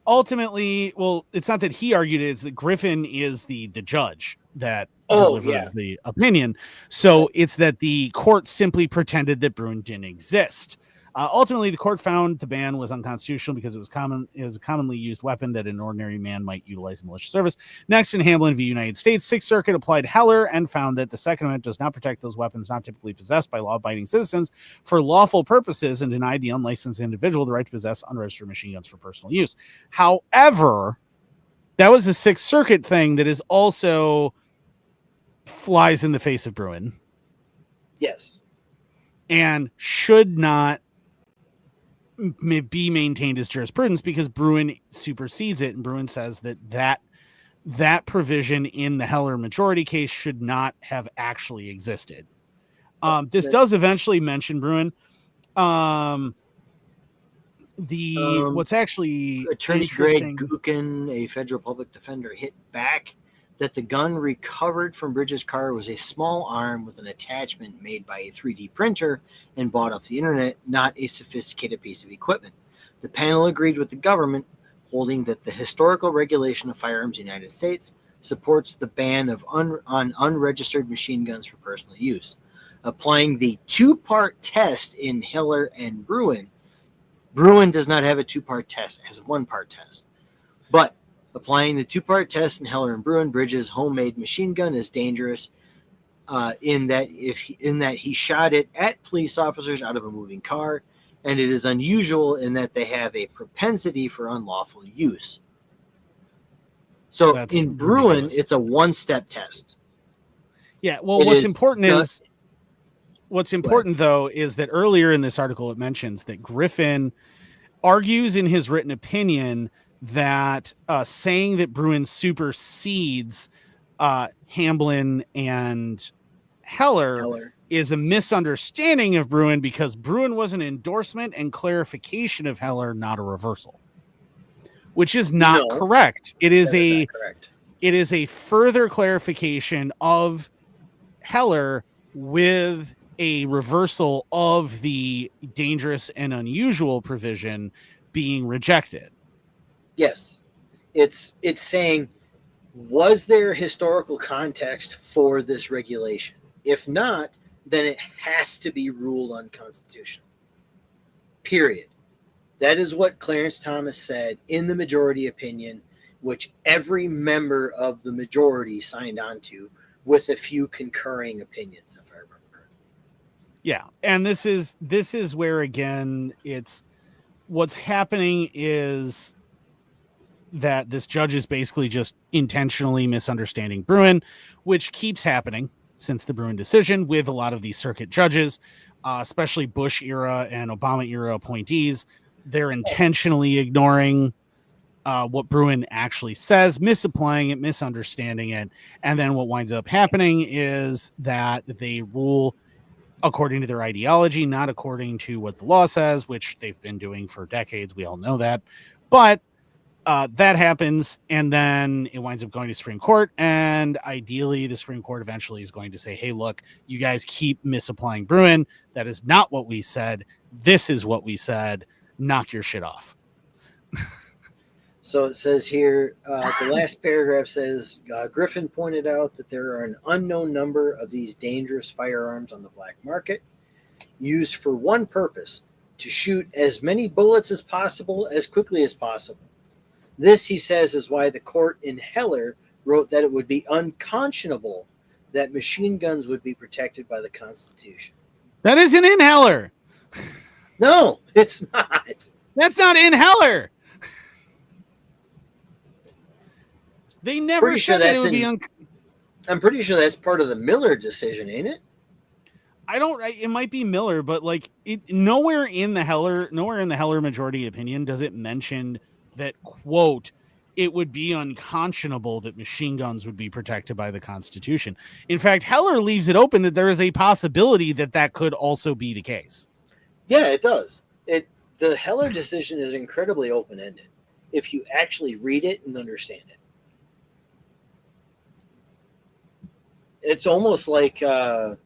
Ultimately, well, it's not that he argued it, it's that Griffin is the judge that delivered the opinion. So it's that the court simply pretended that Bruin didn't exist. Ultimately, the court found the ban was unconstitutional because it was a commonly used weapon that an ordinary man might utilize in militia service. Next, in Hamlin v. United States, Sixth Circuit applied Heller and found that the Second Amendment does not protect those weapons not typically possessed by law-abiding citizens for lawful purposes, and denied the unlicensed individual the right to possess unregistered machine guns for personal use. However, that was a Sixth Circuit thing that is also flies in the face of Bruin. Yes. And should not be maintained as jurisprudence, because Bruin supersedes it, and Bruin says that provision in the Heller majority case should not have actually existed. This does eventually mention Bruin. What's actually Attorney Greg Gookin, a federal public defender, hit back that the gun recovered from Bridges' car was a small arm with an attachment made by a 3D printer and bought off the internet, not a sophisticated piece of equipment. The panel agreed with the government, holding that the historical regulation of firearms in the United States supports the ban on unregistered machine guns for personal use. Applying the two-part test in Heller and Bruin. Bruin does not have a two-part test; it has a one-part test. But applying the two-part test in Heller and Bruin, Bridges' homemade machine gun is dangerous in that he shot it at police officers out of a moving car, and it is unusual in that they have a propensity for unlawful use. So That's in Bruin, ridiculous. it's a one-step test. Yeah. Well, what's important though is that earlier in this article it mentions that Griffin argues in his written opinion that saying that Bruin supersedes Hamblin and Heller is a misunderstanding of Bruin, because Bruin was an endorsement and clarification of Heller, not a reversal, which is not correct. It is a further clarification of Heller with a reversal of the dangerous and unusual provision being rejected. Yes. It's saying, was there historical context for this regulation? If not, then it has to be ruled unconstitutional. Period. That is what Clarence Thomas said in the majority opinion, which every member of the majority signed on to, with a few concurring opinions, if I remember correctly. Yeah, and this is where, again, it's what's happening is that this judge is basically just intentionally misunderstanding Bruin, which keeps happening since the Bruin decision with a lot of these circuit judges, especially Bush era and Obama era appointees. They're intentionally ignoring what Bruin actually says, misapplying it, misunderstanding it. And then what winds up happening is that they rule according to their ideology, not according to what the law says, which they've been doing for decades. We all know that. But that happens, and then it winds up going to Supreme Court, and ideally the Supreme Court eventually is going to say, hey, look, you guys keep misapplying Bruin. That is not what we said. This is what we said. Knock your shit off. So it says here, the last paragraph says, Griffin pointed out that there are an unknown number of these dangerous firearms on the black market, used for one purpose, to shoot as many bullets as possible, as quickly as possible. This, he says, is why the court in Heller wrote that it would be unconscionable that machine guns would be protected by the Constitution. That isn't in Heller. No, it's not. That's not in Heller. They never said that it would be I'm pretty sure that's part of the Miller decision, ain't it? It might be Miller, but like nowhere in the Heller majority opinion does it mention that, quote, it would be unconscionable that machine guns would be protected by the Constitution. In fact, Heller leaves it open that there is a possibility that that could also be the case. Yeah, it does. The Heller decision is incredibly open-ended if you actually read it and understand it. It's almost like a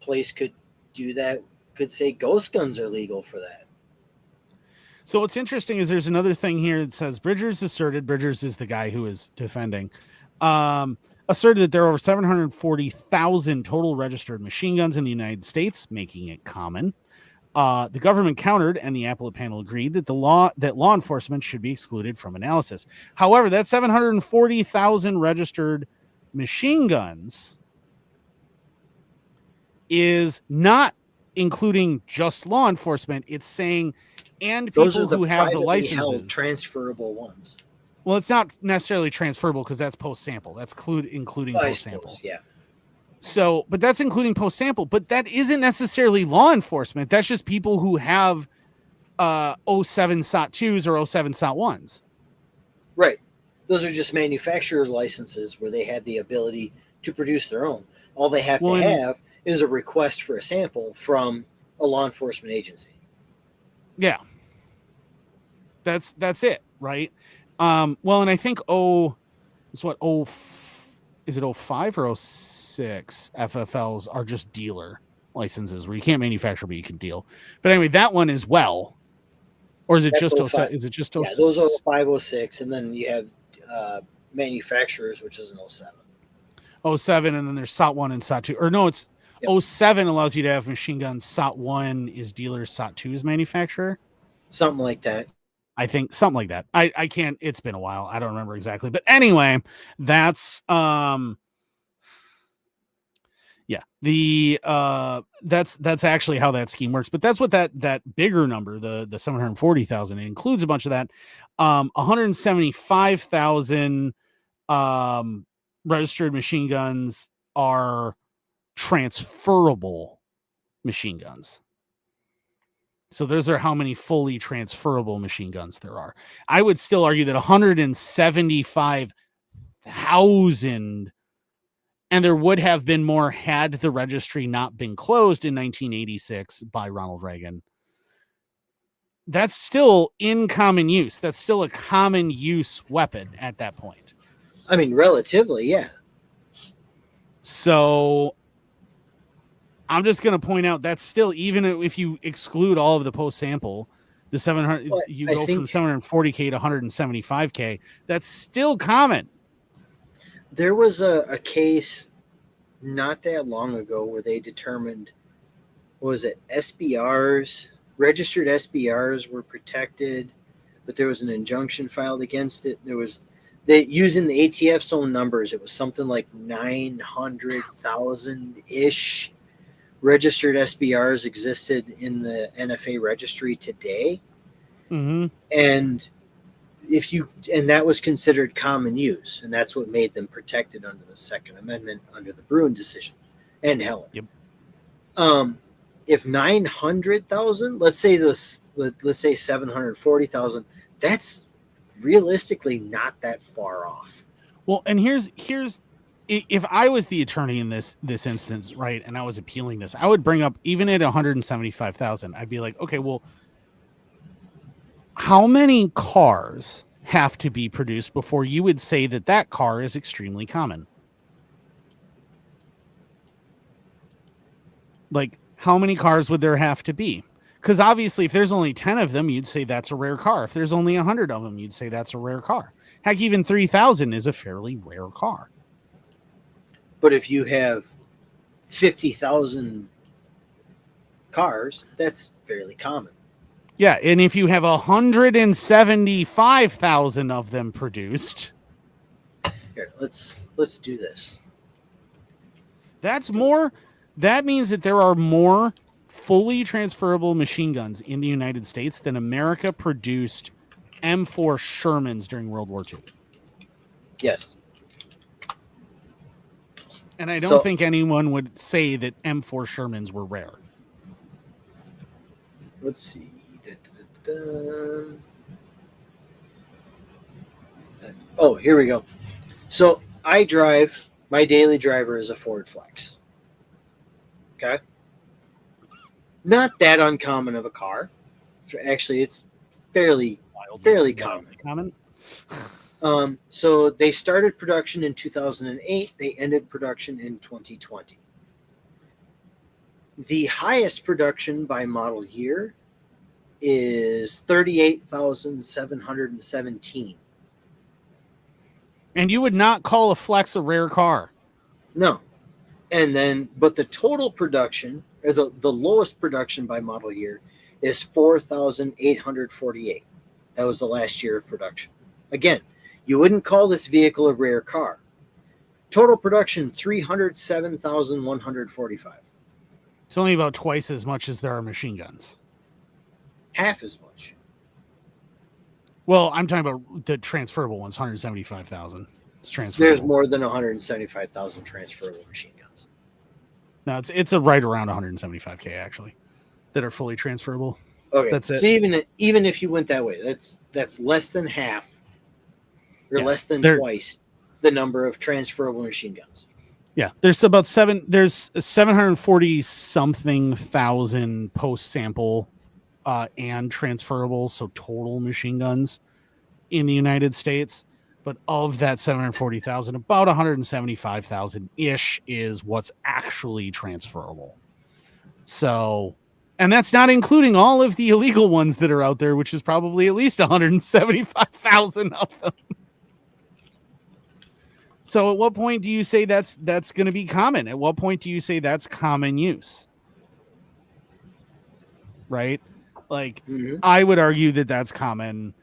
place could do that, could say ghost guns are legal for that. So what's interesting is there's another thing here that says Bridgers is the guy who is defending, asserted that there are over 740,000 total registered machine guns in the United States, making it common. The government countered, and the appellate panel agreed that law enforcement should be excluded from analysis. However, that 740,000 registered machine guns is not including just law enforcement. It's saying and people who have the licenses. Held transferable ones. Well, it's not necessarily transferable because that's post sample. That's including post sample. Yeah. So, but that's including post sample. But that isn't necessarily law enforcement. That's just people who have 07 SOT 2s or 07 SOT 1s. Right. Those are just manufacturer licenses where they have the ability to produce their own. All they have to have is a request for a sample from a law enforcement agency. Yeah. That's it, right? Well, and I think is it 05 or 06 FFLs are just dealer licenses where you can't manufacture but you can deal. But anyway, that one as well Or is it That's just 05. 07? Is it just Yeah, those are 0506, and then you have manufacturers, which is an 07. 07, and then there's SOT 1 and SOT 2. Or no, it's Yep. 07 allows you to have machine guns. SOT 1 is dealer, SOT 2 is manufacturer. Something like that. I think something like that. I can't, it's been a while. I don't remember exactly. But anyway, that's that's actually how that scheme works. But that's what that bigger number, the 740,000, it includes a bunch of that. 175,000 registered machine guns are transferable machine guns. So those are how many fully transferable machine guns there are. I would still argue that 175,000, and there would have been more had the registry not been closed in 1986 by Ronald Reagan. That's still in common use. That's still a common use weapon at that point. I mean, relatively, yeah. So I'm just going to point out that's still, even if you exclude all of the post sample, the 700, Well, you I go from think 740K to 175K. That's still common. there was a case not that long ago where they determined, what was it, SBRs, registered SBRs were protected, but there was an injunction filed against it. There was, using the ATF's own numbers, it was something like 900,000-ish registered SBRs existed in the NFA registry today. Mm-hmm. And that was considered common use, and that's what made them protected under the Second Amendment under the Bruin decision and Heller. Yep. If 900,000, let's say 740,000, that's realistically not that far off. Well, and here's if I was the attorney in this instance, right, and I was appealing this, I would bring up, even at 175,000, I'd be like, okay, well, how many cars have to be produced before you would say that car is extremely common? Like, how many cars would there have to be? Because obviously, if there's only 10 of them, you'd say that's a rare car. If there's only 100 of them, you'd say that's a rare car. Heck, even 3,000 is a fairly rare car. But if you have 50,000 cars, that's fairly common. Yeah, and if you have 175,000 of them produced, here, let's do this. That's more. That means that there are more fully transferable machine guns in the United States than America produced M4 Shermans during World War II. Yes. And I don't think anyone would say that M4 Shermans were rare. Let's see. Oh, here we go. So I drive, my daily driver is a Ford Flex. Okay. Not that uncommon of a car. Actually, it's fairly common. So they started production in 2008. They ended production in 2020. The highest production by model year is 38,717. And you would not call a Flex a rare car. No. And then, but the total production, or the lowest production by model year, is 4,848. That was the last year of production. Again, you wouldn't call this vehicle a rare car. Total production, 307,145. It's only about twice as much as there are machine guns. Half as much. Well, I'm talking about the transferable ones, 175,000. It's transferable. There's more than 175,000 transferable machine guns. No, it's a right around 175K actually that are fully transferable. Okay, that's it. So even if you went that way, that's less than half, or less than twice the number of transferable machine guns. Yeah, there's about 740 something thousand post sample and transferable, so total machine guns in the United States. But of that 740,000, about 175,000 ish is what's actually transferable. So And that's not including all of the illegal ones that are out there, which is probably at least 175,000 of them. So at what point do you say that's going to be common? At what point do you say that's common use? Right? Like, I would argue that that's common,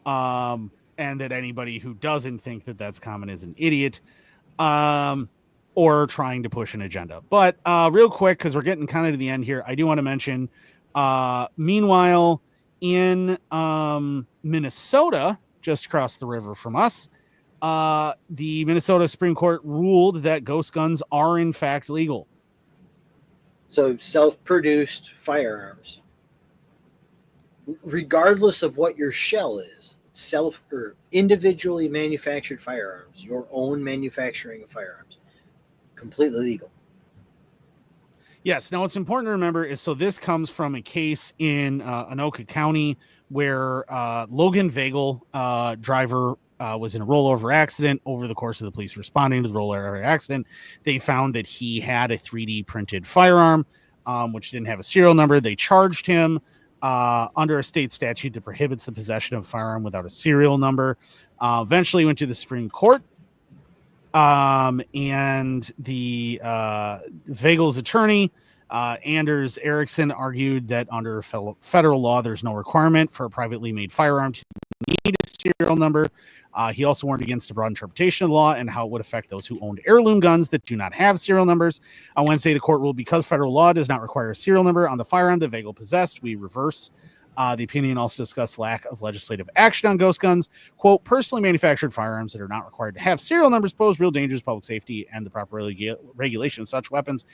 and that anybody who doesn't think that that's common is an idiot, or trying to push an agenda. But real quick, because we're getting kind of to the end here, I do want to mention, meanwhile, in Minnesota, just across the river from us, the Minnesota Supreme Court ruled that ghost guns are in fact legal. So self-produced firearms, regardless of what your shell is, self or individually manufactured firearms, your own manufacturing of firearms, completely legal. Yes. Now, what's important to remember is, so this comes from a case in Anoka County where Logan Vagel, driver, was in a rollover accident. Over the course of the police responding to the rollover accident, they found that he had a 3D printed firearm, which didn't have a serial number. They charged him under a state statute that prohibits the possession of a firearm without a serial number. Eventually went to the Supreme Court. And the Vagel's attorney, Anders Eriksson, argued that under federal law, there's no requirement for a privately made firearm to need a serial number. He also warned against a broad interpretation of the law and how it would affect those who owned heirloom guns that do not have serial numbers. On Wednesday, the court ruled because federal law does not require a serial number on the firearm that Vagel possessed, we reverse. The opinion also discussed lack of legislative action on ghost guns. Quote, personally manufactured firearms that are not required to have serial numbers pose real dangers to public safety, and the proper regulation of such weapons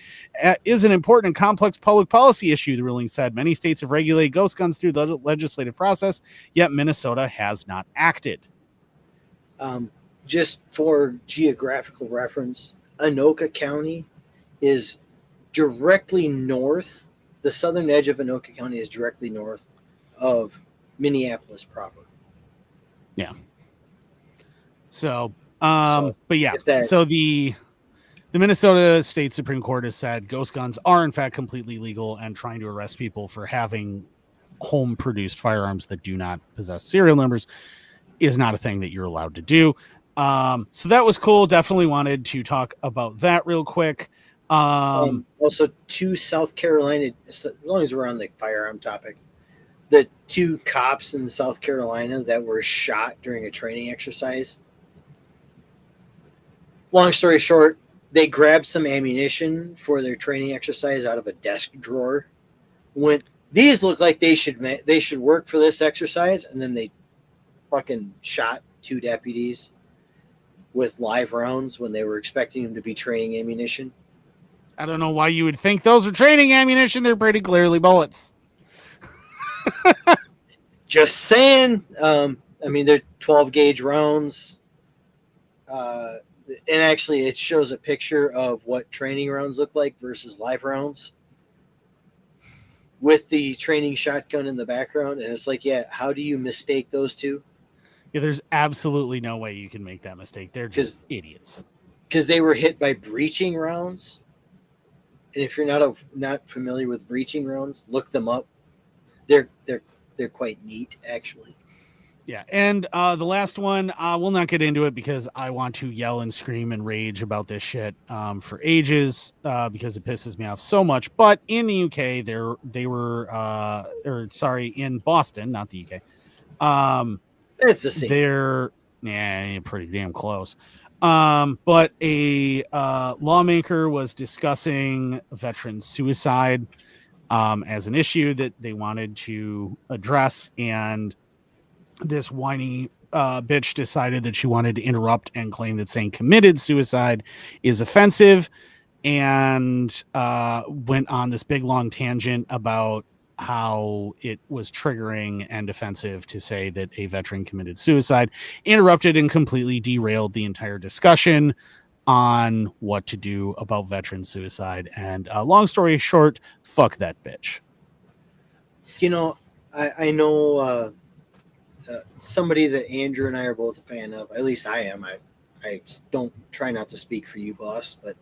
is an important and complex public policy issue, the ruling said. Many states have regulated ghost guns through the legislative process, yet Minnesota has not acted. Just for geographical reference, Anoka County is directly north. The southern edge of Anoka County is directly north of Minneapolis proper. Yeah. So but yeah, so the Minnesota State Supreme Court has said ghost guns are in fact completely legal, and trying to arrest people for having home produced firearms that do not possess serial numbers is not a thing that you're allowed to do. So that was cool. Definitely wanted to talk about that real quick. Also, two South Carolina, as long as we're on the firearm topic, the two cops in South Carolina that were shot during a training exercise. Long story short, they grabbed some ammunition for their training exercise out of a desk drawer. These look like they should work for this exercise, and then they fucking shot two deputies with live rounds when they were expecting them to be training ammunition. I don't know why you would think those are training ammunition. They're pretty clearly bullets. Just saying. I mean, they're 12 gauge rounds. And actually, it shows a picture of what training rounds look like versus live rounds with the training shotgun in the background. And it's like, yeah, how do you mistake those two? Yeah, there's absolutely no way you can make that mistake. They're just idiots. Because they were hit by breaching rounds. And if you're not familiar with breaching rounds, look them up. They're quite neat, actually. Yeah, and the last one, we'll not get into it because I want to yell and scream and rage about this shit for ages because it pisses me off so much. But in the UK, in Boston, not the UK. It's the same. They're pretty damn close. But a lawmaker was discussing veteran suicide as an issue that they wanted to address, and this whiny bitch decided that she wanted to interrupt and claim that saying committed suicide is offensive, and went on this big long tangent about how it was triggering and offensive to say that a veteran committed suicide, interrupted and completely derailed the entire discussion on what to do about veteran suicide. And long story short, fuck that bitch. You know, I know somebody that Andrew and I are both a fan of. At least I am. I don't try not to speak for you, boss, but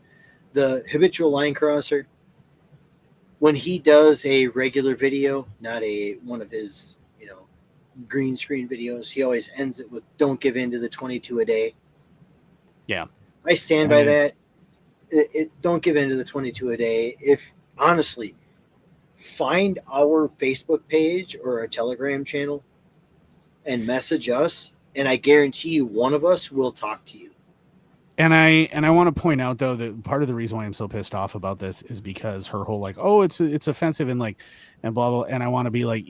the habitual line crosser, when he does a regular video, not one of his, green screen videos, he always ends it with "Don't give in to the 22 a day." Yeah. I stand by that. Don't give in to the 22 a day. If honestly, find our Facebook page or a Telegram channel and message us, and I guarantee you one of us will talk to you. And I want to point out though that part of the reason why I'm so pissed off about this is because her whole like, oh, it's offensive and like and blah blah. And I want to be like,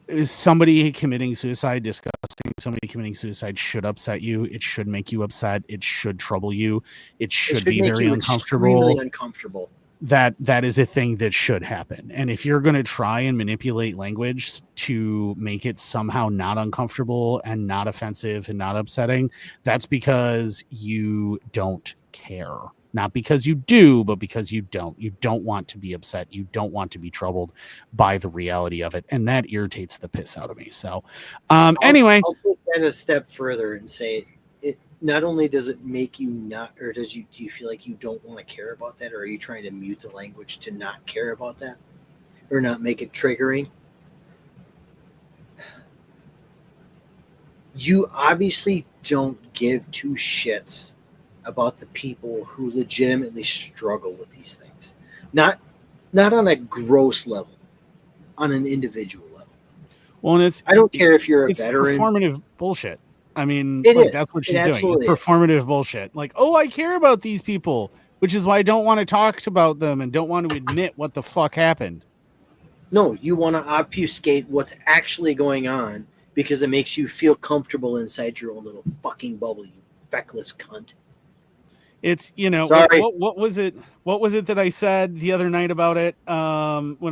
is somebody committing suicide disgusting? Somebody committing suicide should upset you. It should make you upset. It should trouble you. It should be very uncomfortable. Extremely uncomfortable. That is a thing that should happen. And if you're going to try and manipulate language to make it somehow not uncomfortable and not offensive and not upsetting, that's because you don't care. Not because you do, but because you don't. You don't want to be upset. You don't want to be troubled by the reality of it. And that irritates the piss out of me. So anyway. I'll take that a step further and say it not only does it make you not, or do you feel like you don't want to care about that, or are you trying to mute the language to not care about that or not make it triggering? You obviously don't give two shits about the people who legitimately struggle with these things. Not on a gross level, on an individual level. Well, and I don't care if you're a veteran. Performative bullshit. I mean, that's what she's doing. It's performative bullshit. Like, oh, I care about these people, which is why I don't want to talk about them and don't want to admit what the fuck happened. No, you want to obfuscate what's actually going on because it makes you feel comfortable inside your own little fucking bubble, you feckless cunt. It's, what was it? What was it that I said the other night about it? When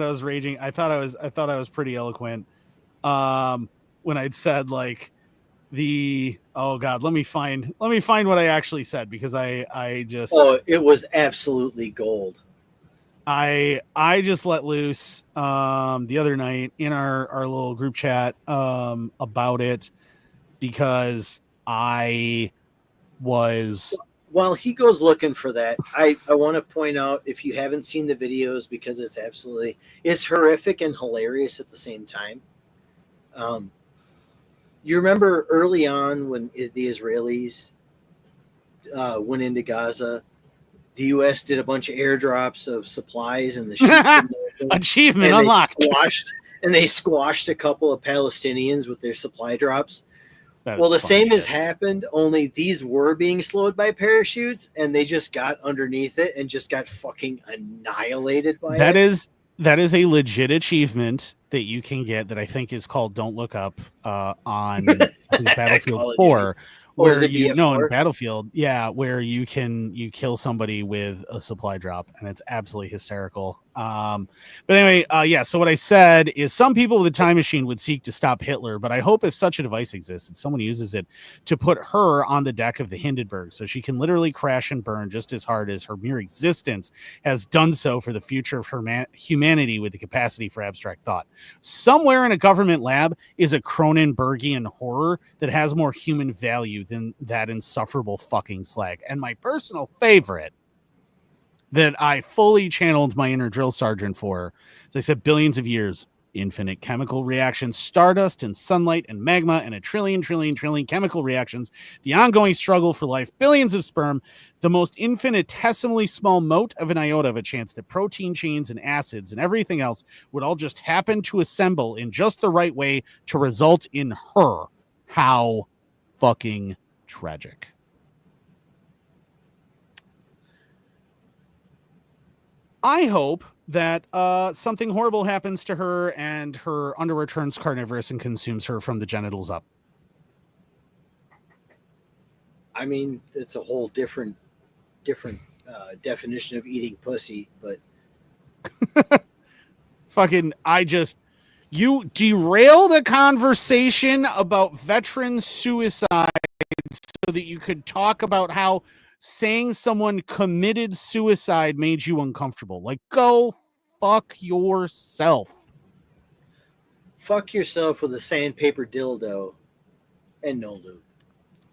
I was raging, I thought I was pretty eloquent. When I'd said like let me find what I actually said, because I just, it was absolutely gold. I just let loose the other night in our little group chat about it, because I was, while he goes looking for that, I want to point out, if you haven't seen the videos, because it's horrific and hilarious at the same time. You remember early on when the Israelis went into Gaza, the U.S. did a bunch of airdrops of supplies and the sheep achievement unlocked. They squashed a couple of Palestinians with their supply drops. Well, the same has happened, only these were being slowed by parachutes, and they just got underneath it and just got fucking annihilated by it. That is a legit achievement that you can get that I think is called Don't Look Up on Battlefield 4. Where in Battlefield, where you kill somebody with a supply drop, and it's absolutely hysterical. But anyway, so what I said is, some people with a time machine would seek to stop Hitler, but I hope if such a device exists, that someone uses it to put her on the deck of the Hindenburg, so she can literally crash and burn just as hard as her mere existence has done so for the future of humanity with the capacity for abstract thought. Somewhere in a government lab is a Cronenbergian horror that has more human value than that insufferable fucking slag. And my personal favorite that I fully channeled my inner drill sergeant for, as I said, billions of years, infinite chemical reactions, stardust and sunlight and magma, and a trillion chemical reactions, the ongoing struggle for life, billions of sperm, the most infinitesimally small mote of an iota of a chance that protein chains and acids and everything else would all just happen to assemble in just the right way to result in her. How fucking tragic. I hope that something horrible happens to her and her underwear turns carnivorous and consumes her from the genitals up. I mean, it's a whole different definition of eating pussy, but you derailed a conversation about veteran suicide so that you could talk about how saying someone committed suicide made you uncomfortable. Like, go fuck yourself. Fuck yourself with a sandpaper dildo and no lube.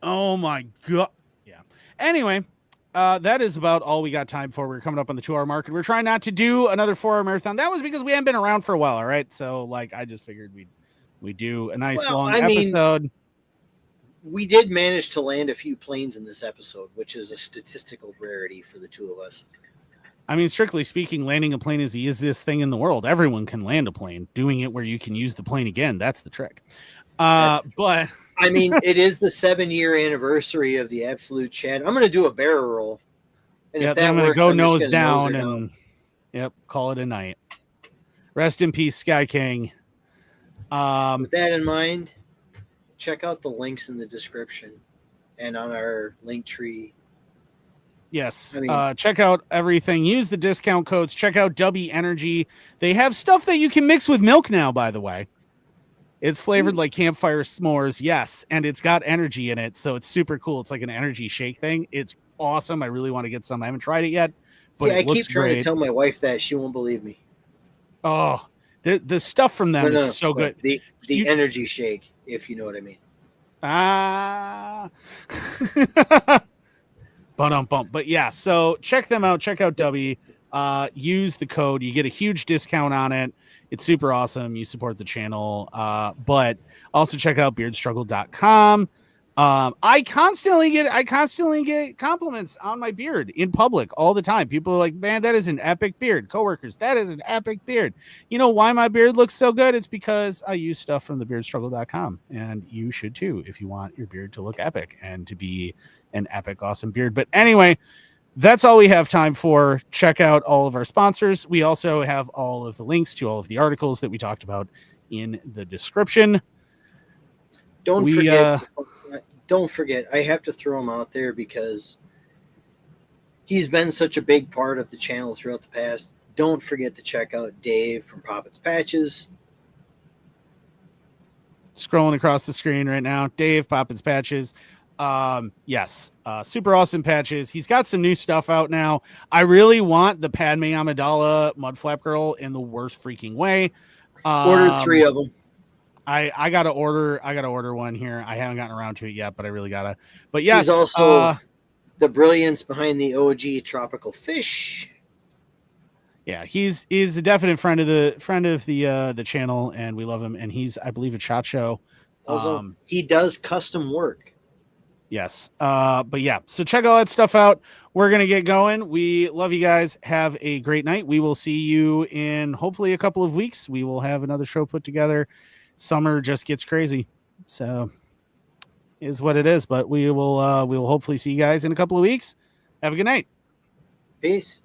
Oh my God. Yeah. Anyway, that is about all we got time for. We're coming up on the 2-hour mark, and we're trying not to do another 4-hour marathon. That was because we haven't been around for a while. All right, so like I just figured we do a nice long episode. We did manage to land a few planes in this episode, which is a statistical rarity for the two of us. I mean, strictly speaking, landing a plane is the easiest thing in the world. Everyone can land a plane. Doing it where you can use the plane again, that's the trick. But I mean, it is the 7-year anniversary of the Absolute Chad. I'm going to do a barrel roll. And if that I'm going to works, go I'm just nose gonna down nose her and yep, call it a night. Rest in peace, Sky King. With that in mind, check out the links in the description and on our link tree. Yes. I mean, check out everything. Use the discount codes. Check out W Energy. They have stuff that you can mix with milk now, by the way. It's flavored like campfire s'mores. Yes. And it's got energy in it. So it's super cool. It's like an energy shake thing. It's awesome. I really want to get some. I haven't tried it yet. But I keep trying to tell my wife that. She won't believe me. Oh, the stuff from them is so good. The energy shake, if you know what I mean. But yeah, so check them out. Check out W. Use the code. You get a huge discount on it. It's super awesome. You support the channel. But also check out beardstruggle.com. I constantly get compliments on my beard in public all the time. People are like, man, that is an epic beard. Coworkers, that is an epic beard. You know why my beard looks so good? It's because I use stuff from the beardstruggle.com, and you should too if you want your beard to look epic and to be an epic, awesome beard. But anyway, that's all we have time for. Check out all of our sponsors. We also have all of the links to all of the articles that we talked about in the description. Don't forget, I have to throw him out there because he's been such a big part of the channel throughout the past. Don't forget to check out Dave from Poppets Patches. Scrolling across the screen right now, Dave Poppets Patches. Yes, super awesome patches. He's got some new stuff out now. I really want the Padme Amidala Mudflap Girl in the worst freaking way. Ordered 3 of them. I gotta order one here. I haven't gotten around to it yet, but I really gotta. But yes, he's also the brilliance behind the OG Tropical Fish. Yeah, he's a definite friend of the channel, and we love him. And he's, I believe, a Shot Show. Also, he does custom work. Yes. But yeah, so check all that stuff out. We're gonna get going. We love you guys. Have a great night. We will see you in hopefully a couple of weeks. We will have another show put together. Summer just gets crazy, so is what it is. But we will hopefully see you guys in a couple of weeks. Have a good night. Peace.